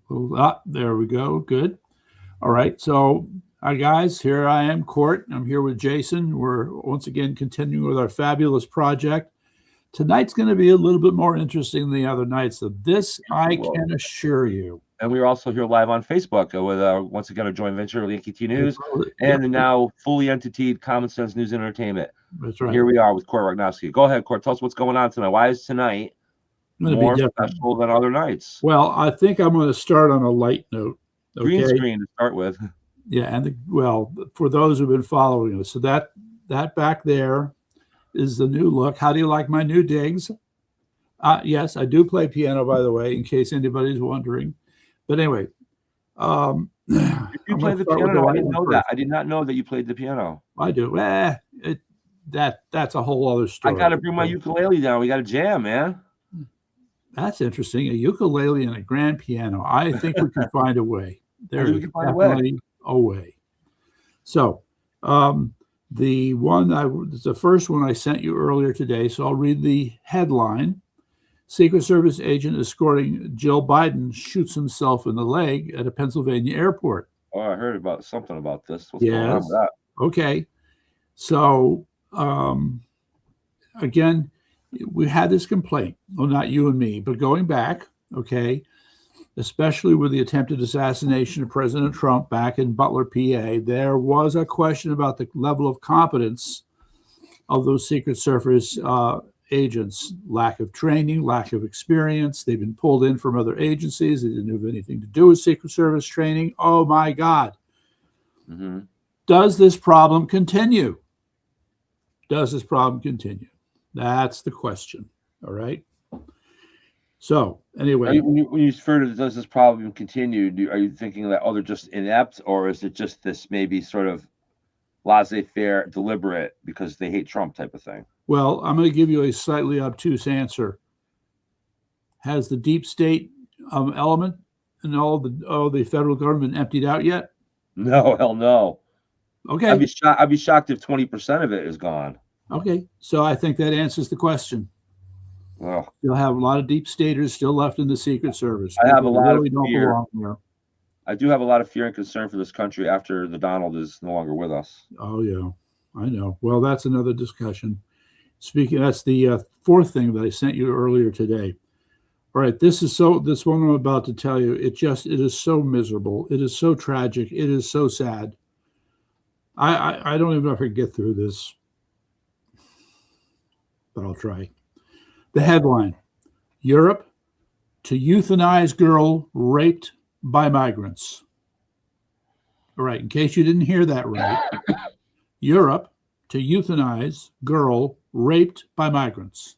There we go. Good. All right. So, hi, guys. Here I am, Court. I'm here with Jason. We're once again continuing with our fabulous project. Tonight's going to be a little bit more interesting than the other nights. So, this I Well, can assure you. and we are also here live on Facebook with once again our joint venture, Yankee T News, Yep, and the now fully entitied Common Sense News and Entertainment. that's And right. here we are with Court Rognowski. Go ahead, Court. Tell us what's going on tonight. Why is tonight Going to be more different. special than other nights? Well, I think I'm going to start on a light note. Green Okay. screen to start with. Yeah, and for those who've been following us, so that back there is the new look. How do you like my new digs? Yes, I do play piano, by the way, in case anybody's wondering. But anyway, You I'm going play to the start with the piano? I right didn't one know that. first. I did not know that you played the piano. I do. That's a whole other I story. got to bring my ukulele down. We got to jam, man. That's interesting. A ukulele and a grand piano. I think we can find a way. There think we is can find a way. definitely a way. So, the first one I sent you earlier today. So I'll read the headline. Secret Service agent escorting Jill Biden shoots himself in the leg at a Pennsylvania airport. Oh, I heard about something about this. What's going on Yes. with that? Okay. So, again, we had this complaint. Well, not you and me, but going back, okay, especially with the attempted assassination of President Trump back in Butler, PA, there was a question about the level of competence of those Secret Service agents. Lack of training, lack of experience. They've been pulled in from other agencies. They didn't have anything to do with Secret Service training. Oh my God. Mm-hmm. Does this problem continue? Does this problem continue? That's the question. All right. So anyway, When you refer to does this problem continue, are you thinking that they're just inept, or is it just this maybe sort of laissez-faire, deliberate because they hate Trump type of thing? well, I'm going to give you a slightly obtuse answer. Has the deep state element and all the federal government emptied out yet? No, hell no. Okay. I'd be shocked if 20% of it is gone. Okay. So I think that answers the question. Oh, You'll have a lot of deep staters still left in the Secret Service. I have a People lot of really don't fear. belong there. I do have a lot of fear and concern for this country after the Donald is no longer with us. Oh yeah, I know. Well, that's another discussion. Speaking, that's the fourth thing that I sent you earlier today. All right, this one I'm about to tell you. It is so miserable. It is so tragic. It is so sad. I don't even know if I can get through this, but I'll try. The headline: Europe to euthanize girl raped by migrants. All right, in case you didn't hear that right, Europe to euthanize girl raped by migrants.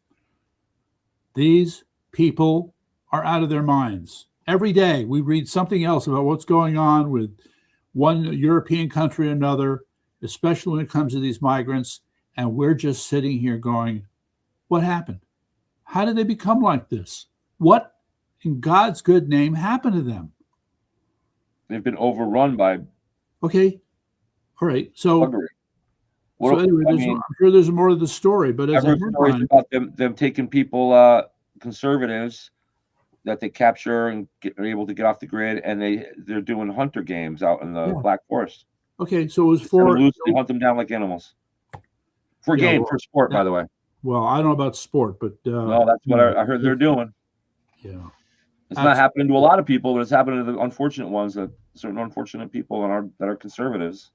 These people are out of their minds. Every day we read something else about what's going on with one European country or another, especially when it comes to these migrants, and we're just sitting here going, what happened? How did they become like this? What in God's good name happened to them? They've been overrun by Okay. All right. So buggery. anyway, I'm sure there's more to the story, but as I've heard stories about them taking people, conservatives that they capture and are able to get off the grid, and they're doing hunter games out in the Black Forest. Okay, so it was they hunt them down like animals for game, for sport, by the way. Well, I don't know about sport, but no, that's what I heard they're doing. Yeah, it's not happening to a lot of people, but it's happening to the unfortunate ones, that certain unfortunate people that are conservatives.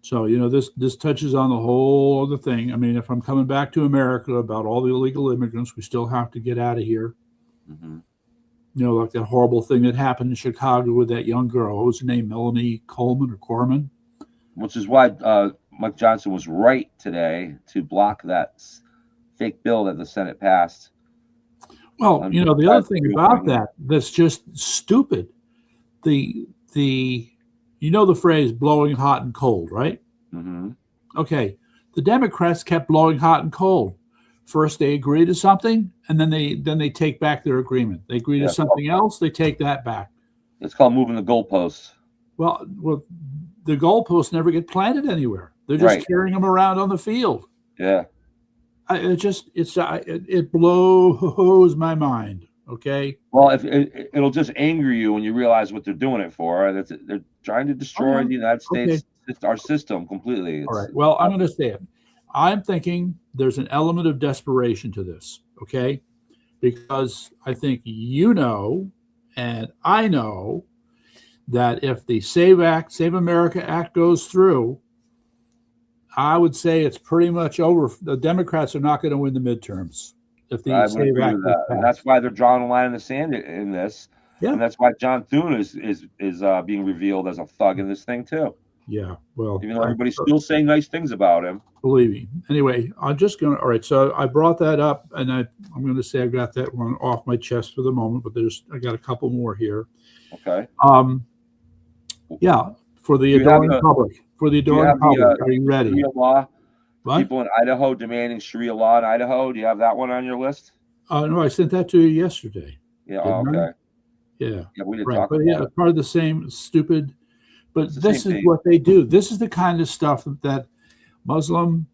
So this touches on the whole other thing. I mean, if I'm coming back to America about all the illegal immigrants, we still have to get out of here. Mm-hmm. Like that horrible thing that happened in Chicago with that young girl. What was her name? Melanie Coleman or Corman? Which is why Mike Johnson was right today to block that fake bill that the Senate passed. Well, the other thing about that's just stupid. The phrase blowing hot and cold, right? Mm-hmm. Okay. The Democrats kept blowing hot and cold. First they agree to something, and then they take back their agreement. They agree to something else, they take that back. It's called moving the goalposts. Well, the goalposts never get planted anywhere. They're just carrying them around on the field. Yeah. It blows my mind. Okay. Well, if it'll just anger you when you realize what they're doing it for. They're trying to Oh, destroy yeah. the United Okay. States, our system completely. All right. It's Well, I'm going to say it. I'm thinking there's an element of desperation to this. Okay. Because I think you know, and I know that if the Save America Act goes through, I would say it's pretty much over. The Democrats are not going to win the midterms if the I would Save agree Act with is that, and passed. that's why they're drawing a line in the sand in this, Yeah. and that's why John Thune is being revealed as a thug in this thing too. Yeah. Well, Even though everybody's still saying nice things about him. believe me. Anyway, I'm just going to, all right. So I brought that up, and I'm going to say I got that one off my chest for the moment, but I got a couple more here. Okay. Yeah, for the Do you have adoring the- public. For the Do you adoring have public, the are you ready? Sharia law? What? People in Idaho demanding Sharia law in Idaho. Do you have that one on your list? No, I sent that to you yesterday. Yeah. Didn't I? Okay. Yeah, Yeah, we didn't right. talk But about yeah, it. part of the same stupid. But It's the this same is thing. what they do. This is the kind of stuff that Muslim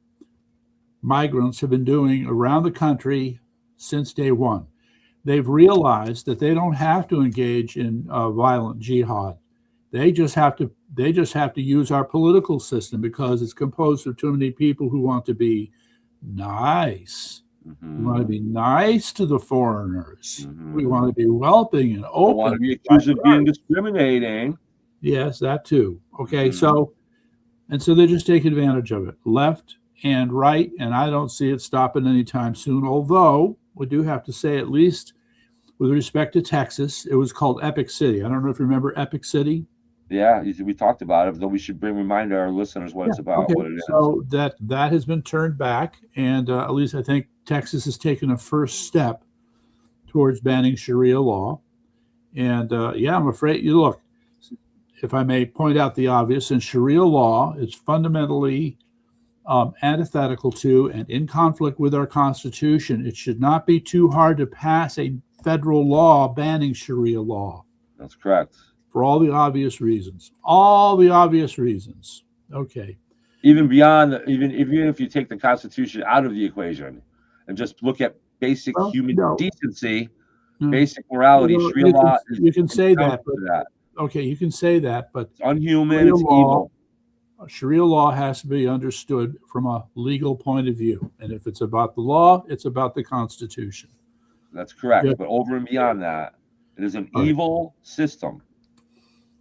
migrants have been doing around the country since day one. They've realized that they don't have to engage in violent jihad. They just have to use our political system because it's composed of too many people who want to be nice. We want to be nice to the foreigners. We want to be welcoming and Don't open. want to be accused of being discriminating. Yes, that too. Okay, so they're just taking advantage of it, left and right, and I don't see it stopping anytime soon. Although we do have to say, at least with respect to Texas, it was called Epic City. I don't know if you remember Epic City. Yeah, we talked about it, though we should remind our listeners what it's about, Okay. what it is. So that has been turned back, and at least I think Texas has taken a first step towards banning Sharia law. And yeah, I'm afraid you look. If I may point out the obvious, in Sharia law, it's fundamentally antithetical to and in conflict with our Constitution. It should not be too hard to pass a federal law banning Sharia law. That's correct. For all the obvious reasons. All the obvious reasons. Okay. Even beyond, even if you take the Constitution out of the equation and just look at basic human decency, basic morality, Sharia law is you can say that, but, that. Okay, you can say that, but it's unhuman, it's evil. Sharia law has to be understood from a legal point of view. And if it's about the law, it's about the Constitution. That's correct. Yeah. But over and beyond that, it is an evil system.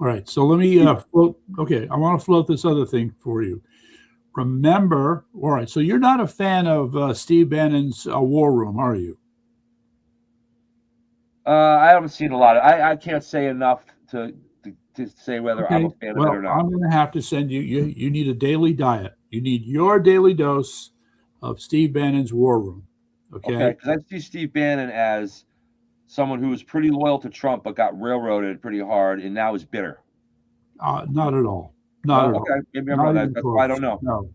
All right, so let me float. Okay, I want to float this other thing for you. Remember, all right, so you're not a fan of Steve Bannon's War Room, are you? I haven't seen a lot of. I can't say enough to say whether I'm a fan of it or not. I'm going to have to send you. You need a daily diet. You need your daily dose of Steve Bannon's War Room. Okay, because I see Steve Bannon as someone who was pretty loyal to Trump but got railroaded pretty hard and now is bitter. Not at all. Not at all. Okay, maybe I'm wrong. That's why I don't know.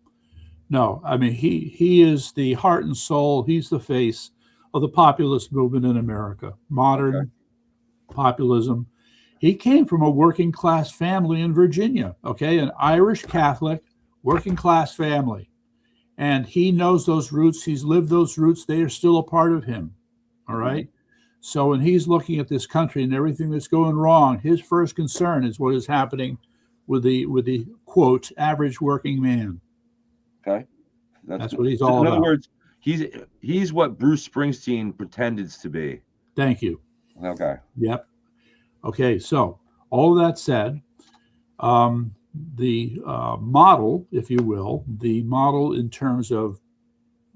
No. I mean, he is the heart and soul. He's the face of the populist movement in America. Modern populism. He came from a working class family in Virginia. Okay, an Irish Catholic working class family, and he knows those roots. He's lived those roots. They are still a part of him. All right. So when he's looking at this country and everything that's going wrong, his first concern is what is happening with the quote average working man. Okay, that's what he's all about. In other words, he's what Bruce Springsteen pretended to be. Thank you. Okay. Yep. Okay. So all of that said, the model, if you will, the model in terms of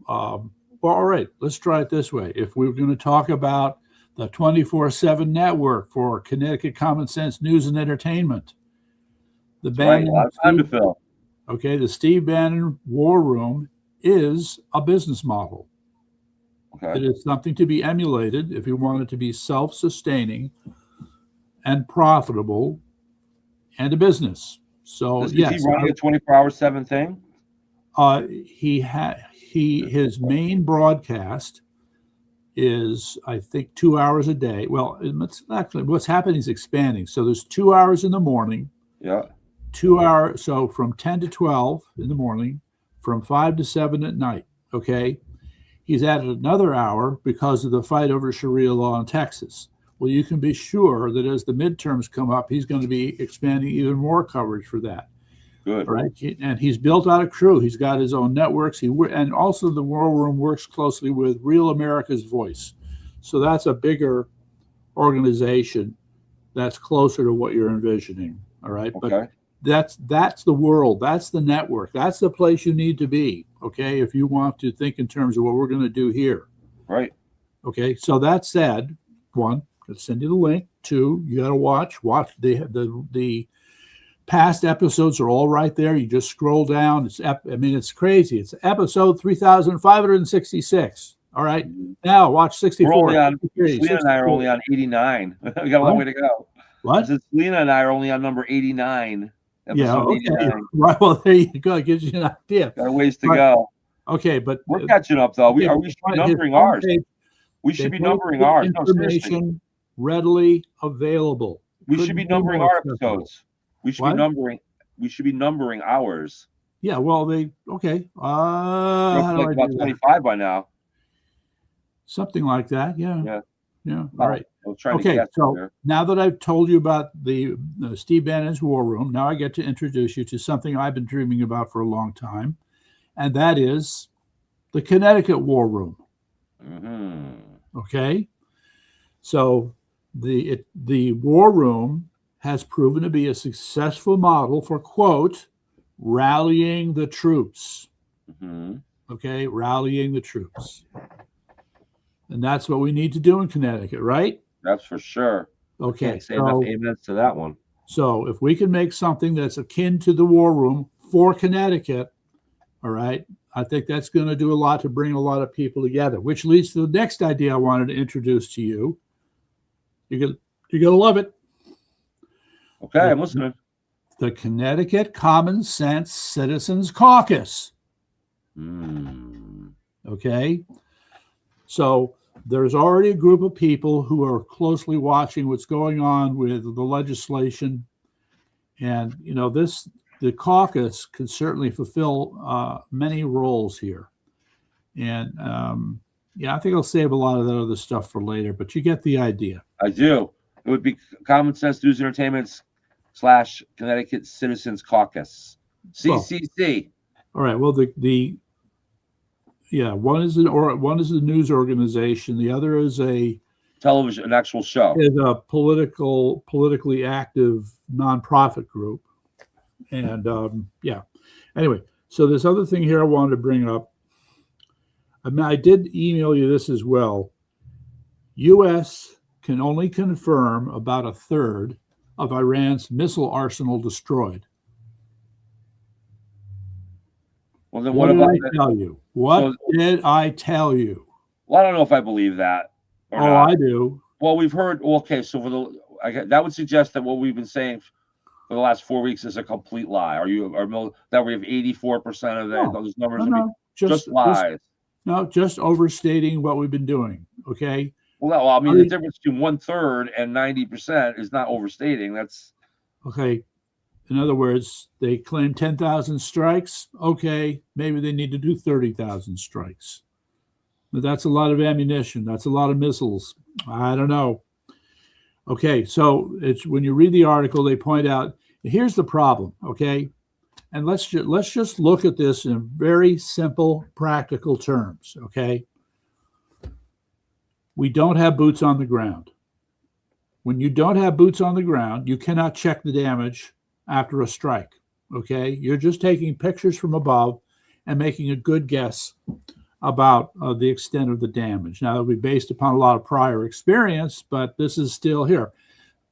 well, all right, let's try it this way. If we're going to talk about the 24/7 network for Connecticut Common Sense News and Entertainment, the Bannon, a lot of time to fill. Okay, the Steve Bannon War Room is a business model. Okay. It is something to be emulated if you want it to be self-sustaining and profitable and a business. So Is yes, he running a 24/7 thing? His main broadcast is, I think, 2 hours a day. Well, it's actually what's happening is expanding. So there's 2 hours in the morning. Yeah. 2 hours. So from 10 to 12 in the morning, from 5 to 7 at night. Okay. He's added another hour because of the fight over Sharia law in Texas. Well, you can be sure that as the midterms come up, he's going to be expanding even more coverage for that. Good. Right. And he's built out a crew. He's got his own networks. And also the War Room works closely with Real America's Voice. So that's a bigger organization that's closer to what you're envisioning. All right. Okay. But that's the world. That's the network. That's the place you need to be. Okay. If you want to think in terms of what we're going to do here. Right. Okay. So that said, one, let's send you the link. Two, you got to watch the past episodes are all right there. You just scroll down. It's crazy. It's episode 3,566. All right. Now watch 64. Selena and I are only on 89. We got a long way to go. What? Selena and I are only on number 89. Yeah. Okay. 89. Right. Well, there you go. It gives you an idea. Got a ways to go. Okay, but we're catching up though. We should be numbering ours. We should be numbering ours. Information readily available. We should be numbering our episodes. We should be numbering ours. Yeah, well, okay. Like about 25 by now. Something like that. Yeah. All right. Okay. So now that I've told you about the Steve Bannon's War Room, now I get to introduce you to something I've been dreaming about for a long time, and that is the Connecticut War Room. Mm-hmm. Okay. So the War Room has proven to be a successful model for, quote, rallying the troops. Mm-hmm. Okay, rallying the troops. And that's what we need to do in Connecticut, right? That's for sure. Okay. Can't say enough amens to that one. So if we can make something that's akin to the War Room for Connecticut, all right, I think that's going to do a lot to bring a lot of people together, which leads to the next idea I wanted to introduce to you. You're going to love it. Okay, I'm listening. The Connecticut Common Sense Citizens Caucus. Okay. So there's already a group of people who are closely watching what's going on with the legislation. And, the caucus can certainly fulfill many roles here. And, I think I'll save a lot of that other stuff for later, but you get the idea. I do. It would be Common Sense News Entertainment / Connecticut Citizens Caucus, CCC. All right. Well, one is a news organization. The other is an actual show. Is a politically active nonprofit group. And anyway, so this other thing here I wanted to bring up. I did email you this as well. U.S. can only confirm about a third of Iran's missile arsenal destroyed. Well, then what did I tell you? What did I tell you? Well, I don't know if I believe that. I do. Well, we've heard. Okay, so that would suggest that what we've been saying for the last 4 weeks is a complete lie. That we have 84% of those numbers? No, just lies. Just overstating what we've been doing. Okay. Well, I mean, the difference between 1/3 and 90% is not overstating. That's okay. In other words, they claim 10,000 strikes. Okay, maybe they need to do 30,000 strikes. But that's a lot of ammunition. That's a lot of missiles. I don't know. Okay, so it's when you read the article, they point out, here's the problem, okay? And let's just look at this in very simple, practical terms, okay? We don't have boots on the ground. When you don't have boots on the ground, you cannot check the damage after a strike, okay? You're just taking pictures from above and making a good guess about the extent of the damage. Now, it'll be based upon a lot of prior experience, but this is still here.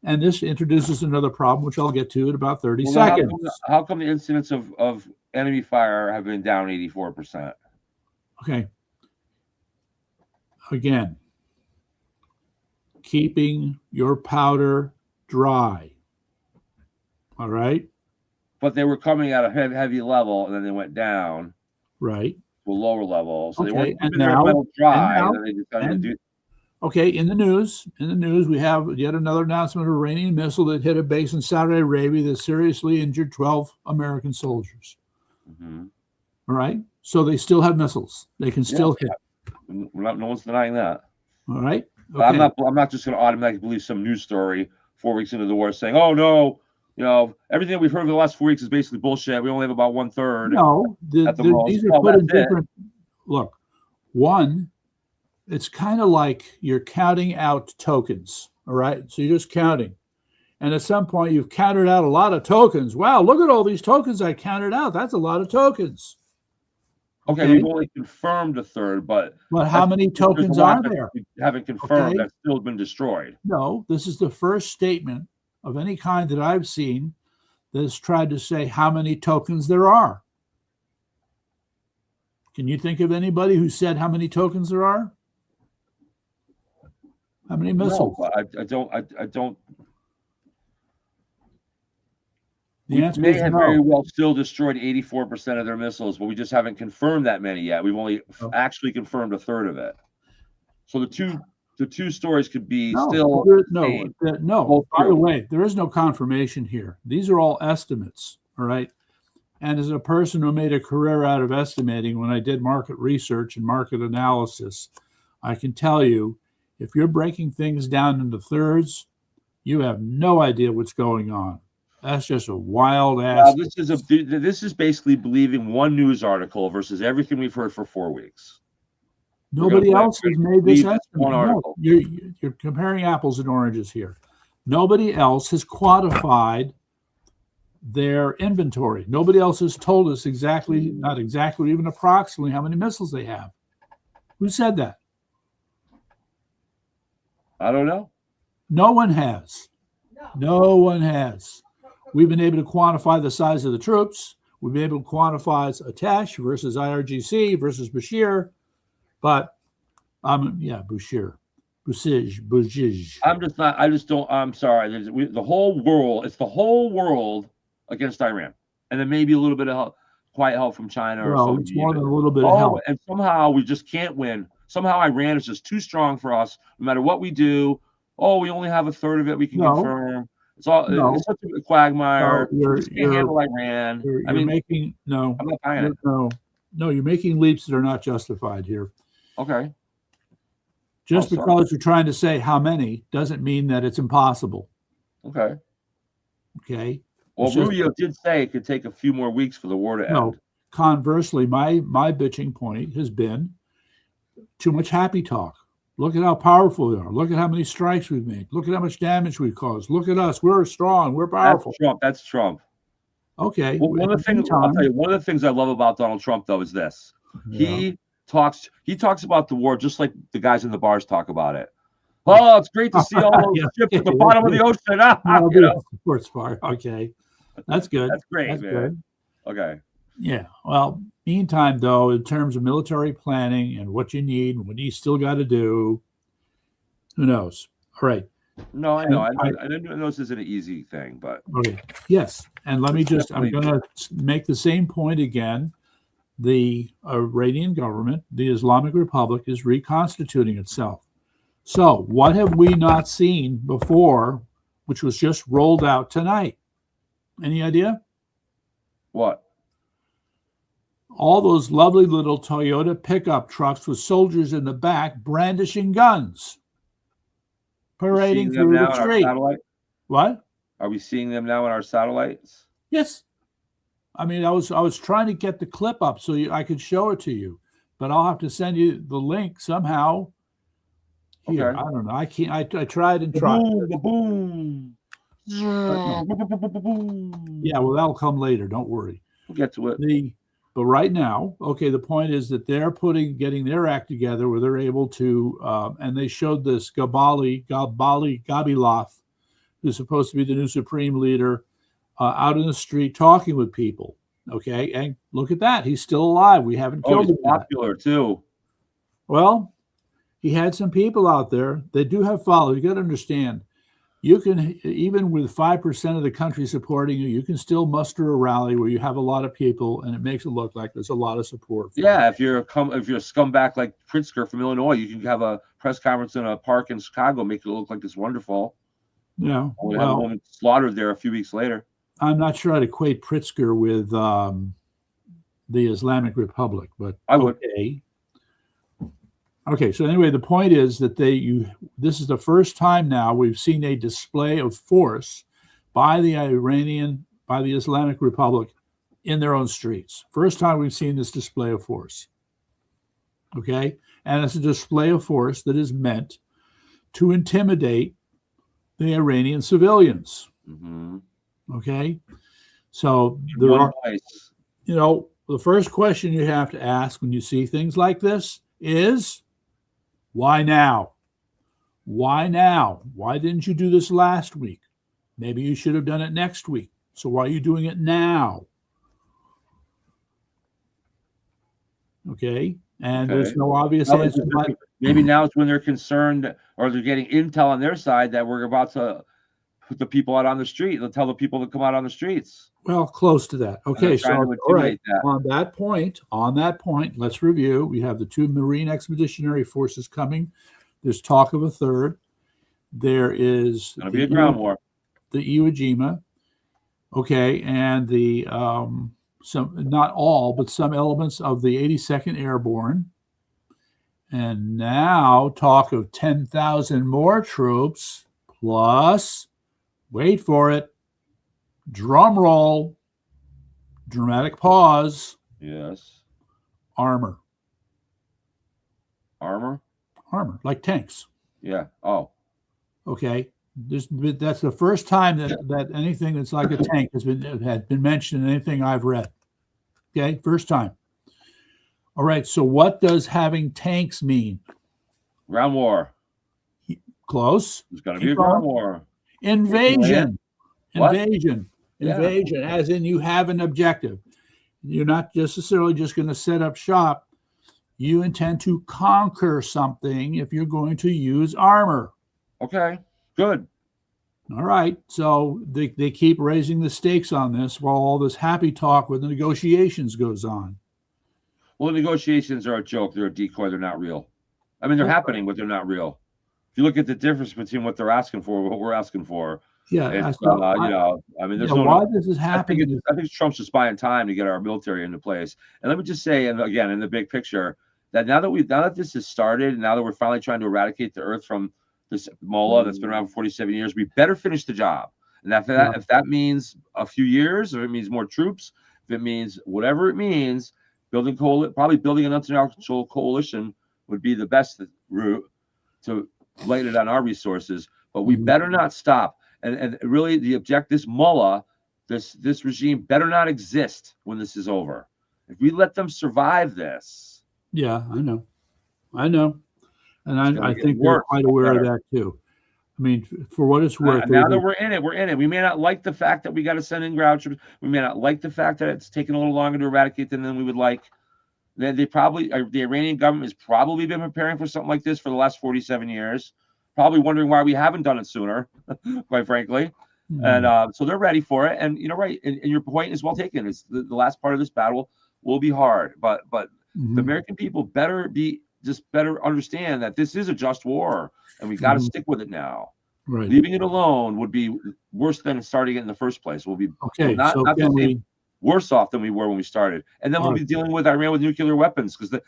And this introduces another problem, which I'll get to in about 30 seconds. How come the incidents of enemy fire have been down 84%? Okay. Again, keeping your powder dry. All right? But they were coming at a heavy level, and then they went down. Right. To a lower level. So okay. They weren't keeping their metal dry. Okay, in the news, we have yet another announcement of an Iranian missile that hit a base in Saudi Arabia that seriously injured 12 American soldiers. Mm-hmm. All right, so they still have missiles. They can still hit. No one's denying that. All right. But I'm not just going to automatically believe some news story 4 weeks into the war saying, "Oh no, everything that we've heard over the last 4 weeks is basically bullshit. We only have about 1/3." No, at the most. these are Well, put in that's it. different. Look, one, it's kind of like you're counting out tokens. All right. So you're just counting. And at some point, you've counted out a lot of tokens. Wow, look at all these tokens I counted out. That's a lot of tokens. Okay, we've only confirmed a third, but how many tokens are there? We haven't confirmed that's still been destroyed. No, this is the first statement of any kind that I've seen that has tried to say how many tokens there are. Can you think of anybody who said how many tokens there are? How many missiles? No, I don't. The answer may is have no. very well still destroyed 84% of their missiles, but we just haven't confirmed that many yet. We've only actually confirmed a third of it. So the two stories could be still no. By the way, there is no confirmation here. These are all estimates. All right. And as a person who made a career out of estimating, when I did market research and market analysis, I can tell you, if you're breaking things down into thirds, you have no idea what's going on. That's just a wild ass. This is basically believing one news article versus everything we've heard for 4 weeks. Nobody else has made this estimate. No, you're comparing apples and oranges here. Nobody else has quantified their inventory. Nobody else has told us exactly, not exactly, even approximately how many missiles they have. Who said that? I don't know. No one has. No one has. We've been able to quantify the size of the troops. We've been able to quantify Atesh versus IRGC versus Bashir. But Bouchige. I'm sorry. The whole world, it's the whole world against Iran. And then maybe a little bit of quiet help from China. Well, it's more than a little bit of help. And somehow we just can't win. Somehow Iran is just too strong for us. No matter what we do, we only have a third of it we can confirm. It's such a quagmire. You just can't handle Iran. I'm not buying it. No, you're making leaps that are not justified here. Okay. Just because you're trying to say how many doesn't mean that it's impossible. Okay. Okay. Well, Rubio did say it could take a few more weeks for the war to end. Conversely, my bitching point has been too much happy talk. Look at how powerful we are. Look at how many strikes we've made. Look at how much damage we've caused. Look at us. We're strong. We're powerful. That's Trump. Okay. Well, one of the things I love about Donald Trump, though, is this. Yeah. He talks about the war just like the guys in the bars talk about it. Oh, it's great to see all those ships at the bottom of the ocean. Sports bar. Okay. That's good. That's great, man. Good. Okay. Yeah. Well, meantime, though, in terms of military planning and what you need and what you still got to do, who knows? All right. No, I know. I know this isn't an easy thing, but okay. Yes. And I'm going to make the same point again. The Iranian government, the Islamic Republic, is reconstituting itself. So what have we not seen before, which was just rolled out tonight? Any idea? What? All those lovely little Toyota pickup trucks with soldiers in the back brandishing guns, parading through the street. What? Are we seeing them now in our satellites? Yes. I mean, I was trying to get the clip up so I could show it to you, but I'll have to send you the link somehow. Here, okay. I don't know. I can't. I tried and tried. Boom. Yeah, well, that'll come later. Don't worry. We'll get to it. But right now, okay, the point is that they're getting their act together where they're able to, and they showed this Gabilov, who's supposed to be the new supreme leader, out in the street talking with people. Okay, and look at that. He's still alive. We haven't killed him. He's popular too. Well, he had some people out there. They do have followers. You got to understand. You can, even with 5% of the country supporting you, you can still muster a rally where you have a lot of people, and it makes it look like there's a lot of support. Yeah, if you're a scumbag like Pritzker from Illinois, you can have a press conference in a park in Chicago, make it look like it's wonderful. Yeah, we have a woman slaughtered there a few weeks later. I'm not sure I'd equate Pritzker with the Islamic Republic, but I would. Okay. Okay, so anyway, the point is that this is the first time now we've seen a display of force by the Islamic Republic in their own streets. First time we've seen this display of force. Okay, and it's a display of force that is meant to intimidate the Iranian civilians. Mm-hmm. Okay, so the first question you have to ask when you see things like this is, why now? Why now? Why didn't you do this last week? Maybe you should have done it next week. So why are you doing it now? Okay. And there's no obvious answer. Maybe now it's when they're concerned or they're getting intel on their side that we're about to put the people out on the street. They'll tell the people to come out on the streets. Well, close to that. Okay, so all right. On that point, let's review. We have the 2 Marine Expeditionary Forces coming. There's talk of a third. There is going to be a ground war. The Iwo Jima. Okay, and the some, not all, but some elements of the 82nd Airborne. And now talk of 10,000 more troops plus, wait for it, drum roll, dramatic pause. Yes. Armor, like tanks. Yeah. Oh. Okay. That's the first time that anything that's like a tank has been mentioned in anything I've read. Okay, first time. All right. So what does having tanks mean? Ground war. Close. There's going to be a ground war. Invasion. What? Invasion, as in you have an objective. You're not necessarily just going to set up shop. You intend to conquer something if you're going to use armor. Okay, good. All right. So they keep raising the stakes on this while all this happy talk with the negotiations goes on. Well, the negotiations are a joke. They're a decoy. They're not real. I mean, they're happening, but they're not real. If you look at the difference between what they're asking for and what we're asking for, yeah, it's, I mean, there's why this is happening. I think Trump's just buying time to get our military into place. And let me just say, and again, in the big picture, that now that this has started, and now that we're finally trying to eradicate the earth from this mullah that's been around for 47 years, we better finish the job. And if that means a few years, or it means more troops, if it means whatever it means, probably building an international coalition would be the best route to light it on our resources. But we better not stop. And really, this mullah, this regime better not exist when this is over. If we let them survive this. Yeah, I know. And I think they're quite aware of that too. I mean, for what it's worth. Now that we're in it. We may not like the fact that we got to send in ground troops. We may not like the fact that it's taken a little longer to eradicate them than we would like. The Iranian government has probably been preparing for something like this for the last 47 years. Probably wondering why we haven't done it sooner, quite frankly. Mm-hmm. And so they're ready for it. And right. And your point is well taken. It's the last part of this battle will be hard, but mm-hmm. the American people better understand that this is a just war, and we got to stick with it now. Right. Leaving it alone would be worse than starting it in the first place. We'll be worse off than we were when we started. And then we'll be dealing with Iran with nuclear weapons, because that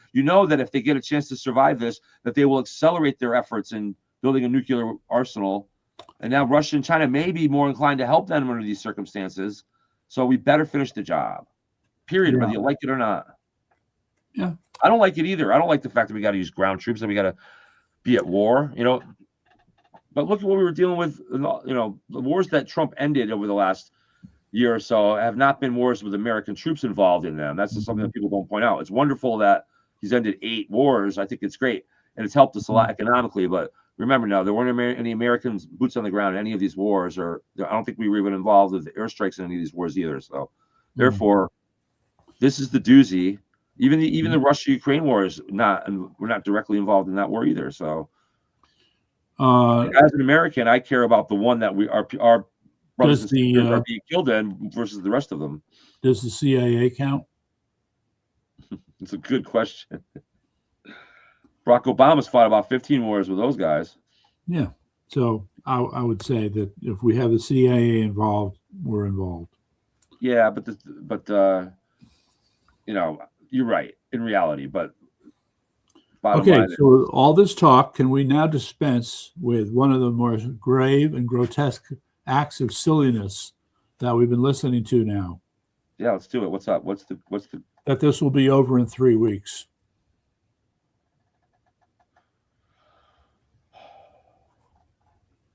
if they get a chance to survive this, that they will accelerate their efforts in building a nuclear arsenal. And now Russia and China may be more inclined to help them under these circumstances. So we better finish the job, period, whether you like it or not. Yeah. I don't like it either. I don't like the fact that we got to use ground troops, that we got to be at war, But look at what we were dealing with, the wars that Trump ended over the last year or so have not been wars with American troops involved in them. That's just something that people don't point out. It's wonderful that he's ended 8 wars. I think it's great. And it's helped us a lot economically. But remember now, there weren't any Americans boots on the ground in any of these wars, or I don't think we were even involved with airstrikes in any of these wars either. So therefore, this is the doozy. Even the Russia-Ukraine war is not, and we're not directly involved in that war either. So as an American, I care about the one that our brothers and sisters are being killed in versus the rest of them. Does the CIA count? It's a good question. Barack Obama's fought about 15 wars with those guys. Yeah. So I would say that if we have the CIA involved, we're involved. Yeah, but you're right in reality. But Bottom okay, line. So all this talk, can we now dispense with one of the more grave and grotesque acts of silliness that we've been listening to now? Yeah, let's do it. What's up? What's the that this will be over in 3 weeks?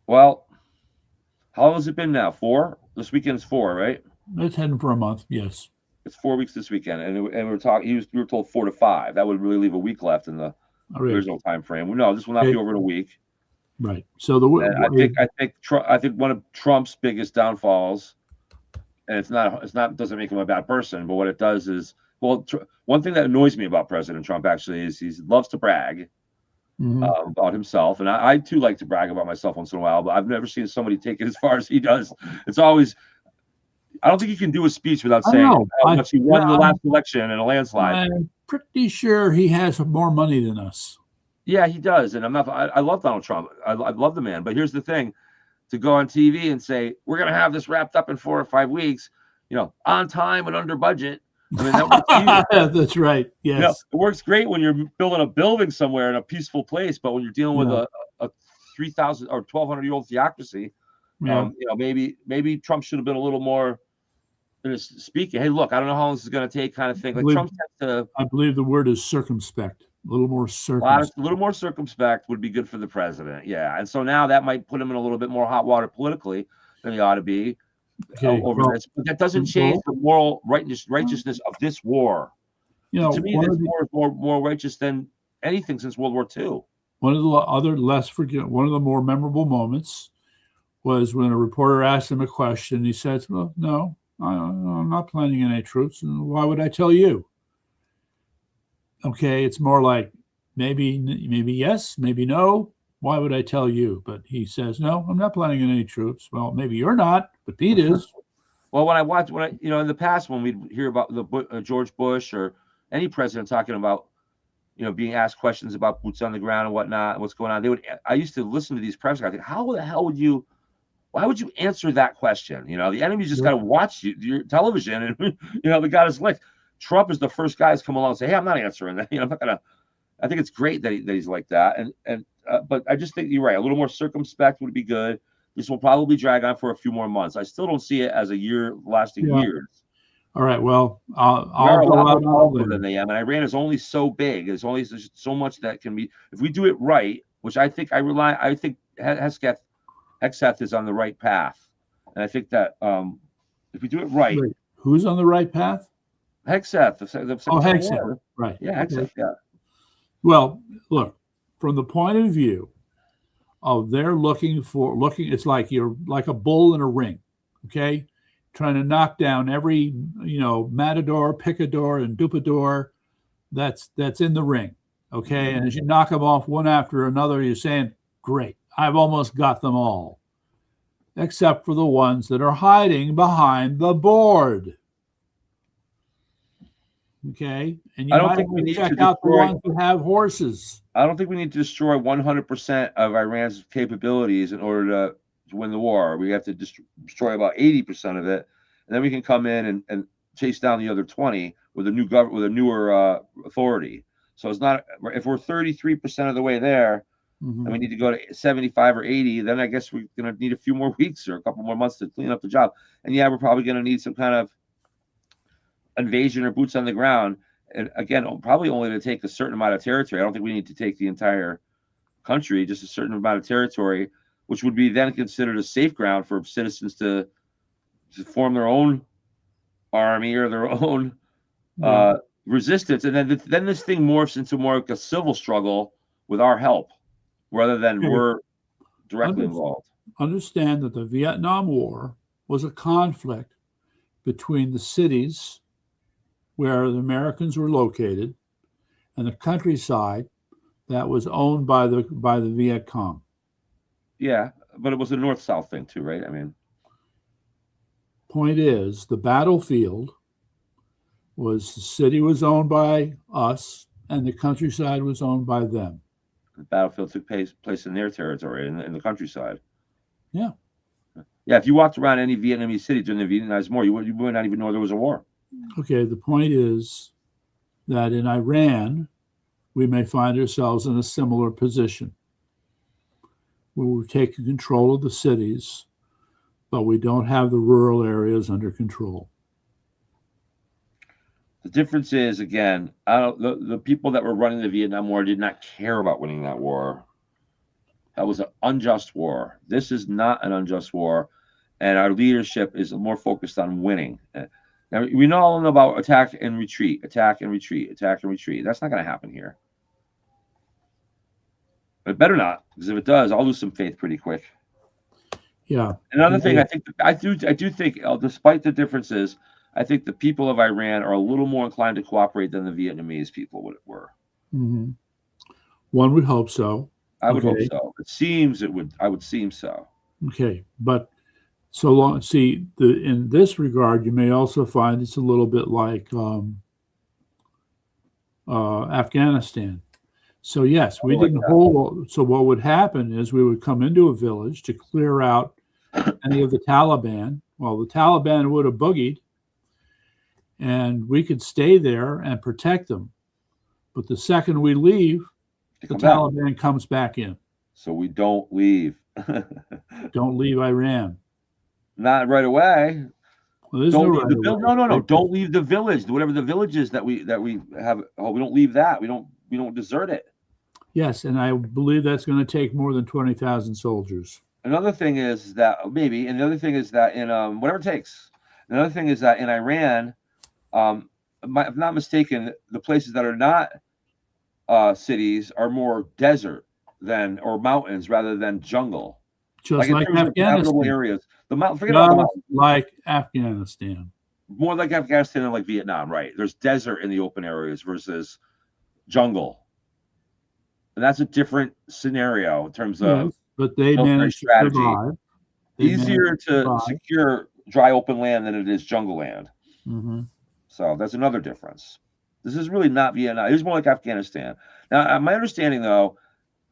Well, how long has it been now? 4? This weekend's 4, right? It's heading for a month. Yes. It's 4 weeks this weekend, and we were talking. We were told 4 to 5. That would really leave a week left in the original time frame. No, this will not be over in a week. Right. So I think one of Trump's biggest downfalls, and it's not doesn't make him a bad person, but what it does is, well, one thing that annoys me about President Trump actually is he loves to brag about himself, and I too like to brag about myself once in a while, but I've never seen somebody take it as far as he does. It's always, I don't think you can do a speech without saying how much he won the last election in a landslide. I'm pretty sure he has more money than us. Yeah, he does, and I love Donald Trump. I love the man, but here's the thing: to go on TV and say we're going to have this wrapped up in 4 or 5 weeks, on time and under budget. I mean, that works. That's right. Yes, it works great when you're building a building somewhere in a peaceful place, but when you're dealing with a 3,000 or 1,200-year-old theocracy, maybe Trump should have been a little more speaking. Hey, look, I don't know how long this is going to take, kind of thing. Like Trump tends to. I believe the word is circumspect. A little more circumspect. A little more circumspect would be good for the president. Yeah, and so now that might put him in a little bit more hot water politically than he ought to be over this. But that doesn't change the moral righteousness of this war. To me, this war is more righteous than anything since World War II. One of the more memorable moments was when a reporter asked him a question. He said, "Well, no, I'm not planning any troops, and why would I tell you?" Okay, it's more like maybe yes, maybe no. Why would I tell you? But he says, no, I'm not planning any troops. Well, maybe you're not, but Pete is. Well, in the past, when we'd hear about the George Bush or any president talking about, being asked questions about boots on the ground and whatnot, what's going on, I used to listen to these press guys. I think, how the hell why would you answer that question? The enemy's just got to watch your television, and they got us licked. Trump is the first guy who's come along and say, "Hey, I'm not answering that." I'm not gonna. I think it's great that he's like that, but I just think you're right. A little more circumspect would be good. This will probably drag on for a few more months. I still don't see it as a year lasting years. All right. Well, I'll go out more than they am, and Iran is only so big. There's so much that can be. If we do it right, which I think Hegseth is on the right path, and I think that if we do it right, who's on the right path? Hegseth, Hegseth, right? Yeah, Hegseth. Yeah. Well, look, from the point of view of they're looking. It's like you're like a bull in a ring, okay, trying to knock down every matador, picador, and dupador that's in the ring, okay. And as you knock them off one after another, you're saying, "Great, I've almost got them all," except for the ones that are hiding behind the board. Okay, and you might want to check out the ones who have horses. I don't think we need to destroy 100% of Iran's capabilities in order to win the war. We have to destroy about 80% of it, and then we can come in and chase down the other 20 with a new government, with a newer authority. So it's not, if we're 33% of the way there, and we need to go to 75 or 80, then I guess we're going to need a few more weeks or a couple more months to clean up the job. And we're probably going to need some kind of invasion or boots on the ground, and again, probably only to take a certain amount of territory. I don't think we need to take the entire country, just a certain amount of territory, which would be then considered a safe ground for citizens to form their own army or their own resistance. And then this thing morphs into more like a civil struggle with our help rather than we're directly involved. Understand that the Vietnam War was a conflict between the cities where the Americans were located and the countryside that was owned by the Viet Cong. Yeah, but it was a north-south thing too, right? I mean, point is, the battlefield the city was owned by us and the countryside was owned by them. The battlefield took place in their territory, in the countryside. Yeah. Yeah, if you walked around any Vietnamese city during the Vietnamese War, you would not even know there was a war. Okay, the point is that in Iran, we may find ourselves in a similar position where we've taken control of the cities, but we don't have the rural areas under control. The difference is, again, the people that were running the Vietnam War did not care about winning that war. That was an unjust war. This is not an unjust war, and our leadership is more focused on winning. Now, we all know about attack and retreat, attack and retreat, attack and retreat. That's not going to happen here. It better not, because if it does, I'll lose some faith pretty quick. Yeah. Another thing, I do think, despite the differences, I think the people of Iran are a little more inclined to cooperate than the Vietnamese people were. Mm-hmm. One would hope so. I would hope so. It seems it would. I would seem so. Okay, but so long. See, in this regard, you may also find it's a little bit like Afghanistan. So yes, we didn't hold. So what would happen is we would come into a village to clear out any of the Taliban. Well, the Taliban would have boogied, and we could stay there and protect them. But the second we leave, the Taliban comes back in. So we don't leave. Don't leave Iran. Not right away. Well, don't leave the village. No. Don't leave the village. Whatever the village is that we have. Oh, we don't leave that. We don't desert it. Yes, and I believe that's going to take more than 20,000 soldiers. Another thing is that maybe, and the other thing is that in whatever it takes. Another thing is that in Iran, if I'm not mistaken, the places that are not cities are more desert or mountains rather than jungle. Just like Afghanistan. Areas. Forget about the mountains. Like Afghanistan. More like Afghanistan and like Vietnam, right? There's desert in the open areas versus jungle. And that's a different scenario in terms of but they managed to survive. Easier to secure dry open land than it is jungle land. Mm-hmm. So that's another difference. This is really not Vietnam. It is more like Afghanistan. Now, my understanding, though,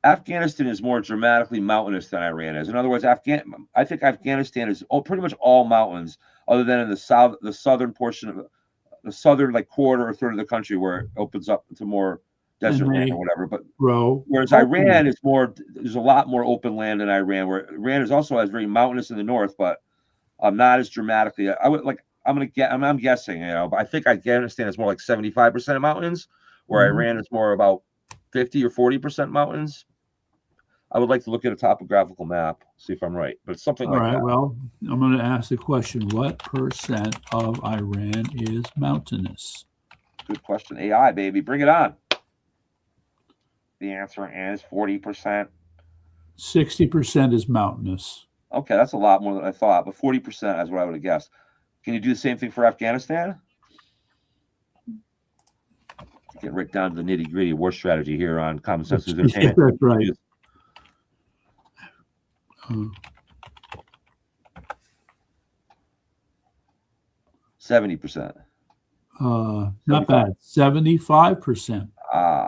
Afghanistan is more dramatically mountainous than Iran is. In other words, I think Afghanistan is pretty much all mountains, other than in the southern portion of the southern quarter or third of the country where it opens up to more desert land or whatever. But whereas Iran is there's a lot more open land in Iran, where Iran also has very mountainous in the north, but not as dramatically. I'm guessing, but I think Afghanistan is more like 75% mountains, where Iran is more about 50 or 40% mountains. I would like to look at a topographical map, see if I'm right, but it's something like that. All right, well, I'm going to ask the question, what percent of Iran is mountainous? Good question. AI, baby, bring it on. The answer is 40%. 60% is mountainous. Okay, that's a lot more than I thought, but 40% is what I would have guessed. Can you do the same thing for Afghanistan? Get right down to the nitty-gritty war strategy here on Common Sense Entertainment. That's right. 70%. Not bad. 75%.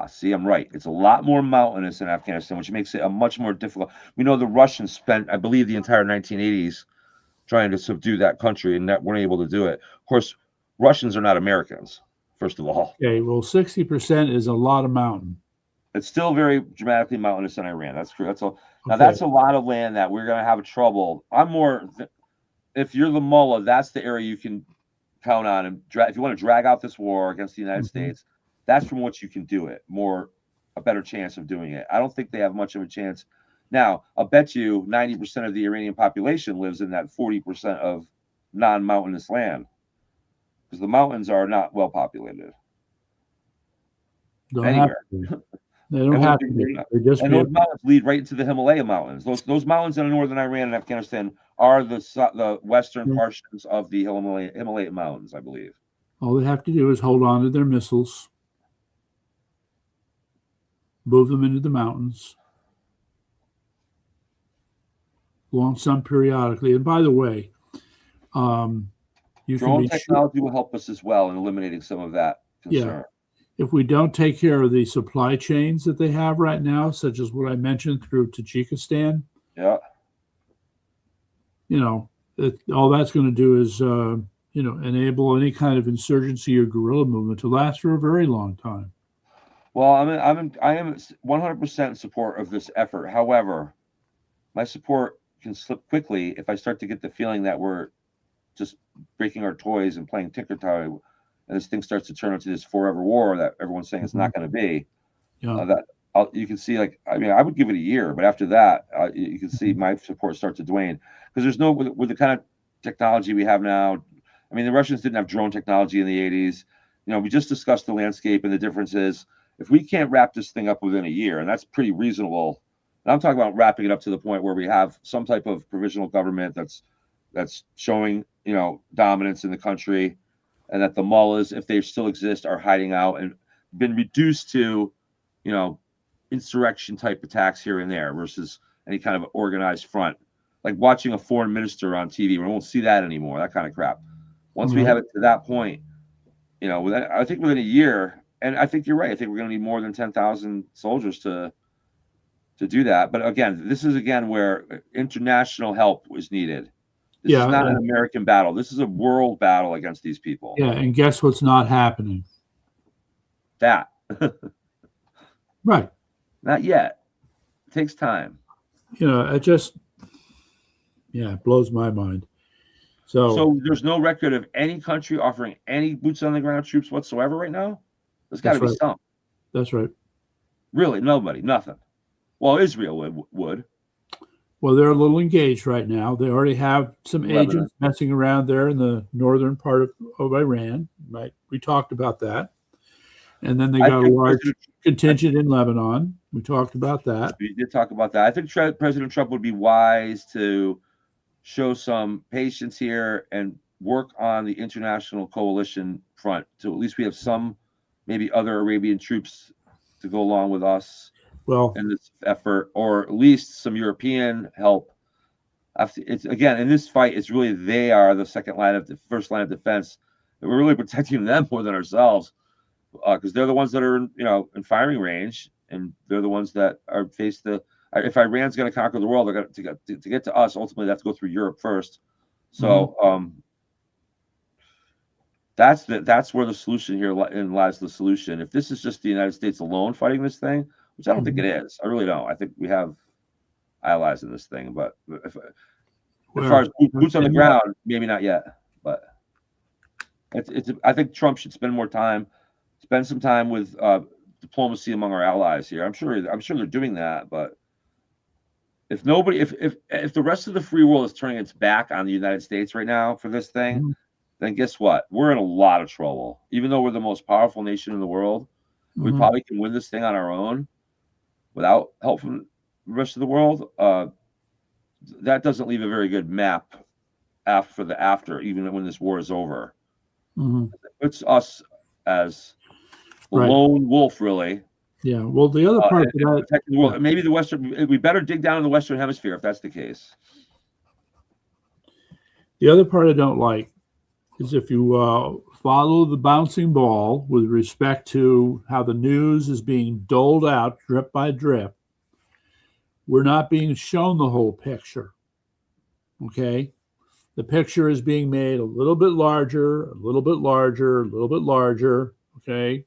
See, I'm right. It's a lot more mountainous in Afghanistan, which makes it a much more difficult. We know the Russians spent, I believe, the entire 1980s trying to subdue that country and weren't able to do it. Of course, Russians are not Americans, first of all. Okay, well, 60% is a lot of mountain. It's still very dramatically mountainous in Iran. That's true. That's a lot of land that we're going to have trouble. If you're the mullah, that's the area you can count on. And if you want to drag out this war against the United States, that's from which you can do it. A better chance of doing it. I don't think they have much of a chance. Now, I'll bet you 90% of the Iranian population lives in that 40% of non-mountainous land, because the mountains are not well populated. Anywhere. They don't have to be. Those mountains lead right into the Himalaya mountains. Those mountains in northern Iran and Afghanistan are the western portions of the Himalaya mountains, I believe. All they have to do is hold on to their missiles, move them into the mountains, launch some periodically. And by the way, drone technology will help us as well in eliminating some of that concern. Yeah. If we don't take care of the supply chains that they have right now, such as what I mentioned through Tajikistan, all that's going to do is, enable any kind of insurgency or guerrilla movement to last for a very long time. Well, I am 100% in support of this effort. However, my support can slip quickly if I start to get the feeling that we're just breaking our toys and playing tinker toy, and this thing starts to turn into this forever war that everyone's saying it's not going to be. You can see, like, I mean, I would give it a year, but after that, you can see my support start to wane, because there's no, with the kind of technology we have now. I mean, the Russians didn't have drone technology in the 80s. We just discussed the landscape and the differences. If we can't wrap this thing up within a year, and that's pretty reasonable, and I'm talking about wrapping it up to the point where we have some type of provisional government that's showing, dominance in the country, and that the mullahs, if they still exist, are hiding out and been reduced to, insurrection type attacks here and there versus any kind of organized front, like watching a foreign minister on TV. We won't see that anymore, that kind of crap. Once we have it to that point, I think within a year, and I think you're right, I think we're going to need more than 10,000 soldiers to do that. But again, this is where international help is needed. This is not an American battle. This is a world battle against these people. Yeah, and guess what's not happening? That. Right. Not yet. It takes time. It blows my mind. So there's no record of any country offering any boots on the ground troops whatsoever right now? There's got to be some. That's right. Really? Nobody? Nothing? Well, Israel would. Well, they're a little engaged right now. They already have some agents messing around there in the northern part of Iran. Right? We talked about that. And then they got a large contingent in Lebanon. We talked about that. We did talk about that. I think President Trump would be wise to show some patience here and work on the international coalition front. So at least we have some, maybe other Arabian troops to go along with us in this effort, or at least some European help. It's again, in this fight, it's really they are the first line of defense. And we're really protecting them more than ourselves, because they're the ones that are in firing range, and they're the ones that are faced if Iran's going to conquer the world, they're going to get to us. Ultimately, they have to go through Europe first. So that's where the solution here lies. The solution, if this is just the United States alone fighting this thing, which I don't think it is. I really don't. I think we have allies in this thing, but as far as boots on the ground, maybe not yet. But I think Trump should spend some time with diplomacy among our allies here. I'm sure they're doing that, but if the rest of the free world is turning its back on the United States right now for this thing, then guess what? We're in a lot of trouble. Even though we're the most powerful nation in the world, we probably can win this thing on our own without help from the rest of the world. That doesn't leave a very good map after, even when this war is over. It's us as the lone wolf, really. Yeah. Well, the other part protecting the world. Maybe we better dig down in the Western Hemisphere if that's the case. The other part I don't like is if you follow the bouncing ball with respect to how the news is being doled out drip by drip, we're not being shown the whole picture. Okay? The picture is being made a little bit larger, a little bit larger, a little bit larger. Okay?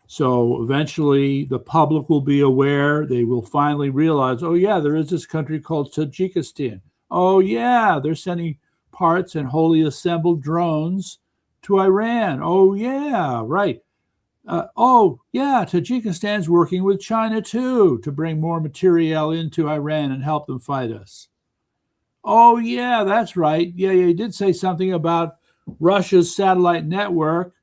So eventually the public will be aware. They will finally realize, oh, yeah, there is this country called Tajikistan. Oh, yeah, they're sending parts and wholly assembled drones to Iran. Oh, yeah, right. Oh, yeah, Tajikistan's working with China, too, to bring more materiel into Iran and help them fight us. Oh, yeah, that's right. Yeah, you did say something about Russia's satellite network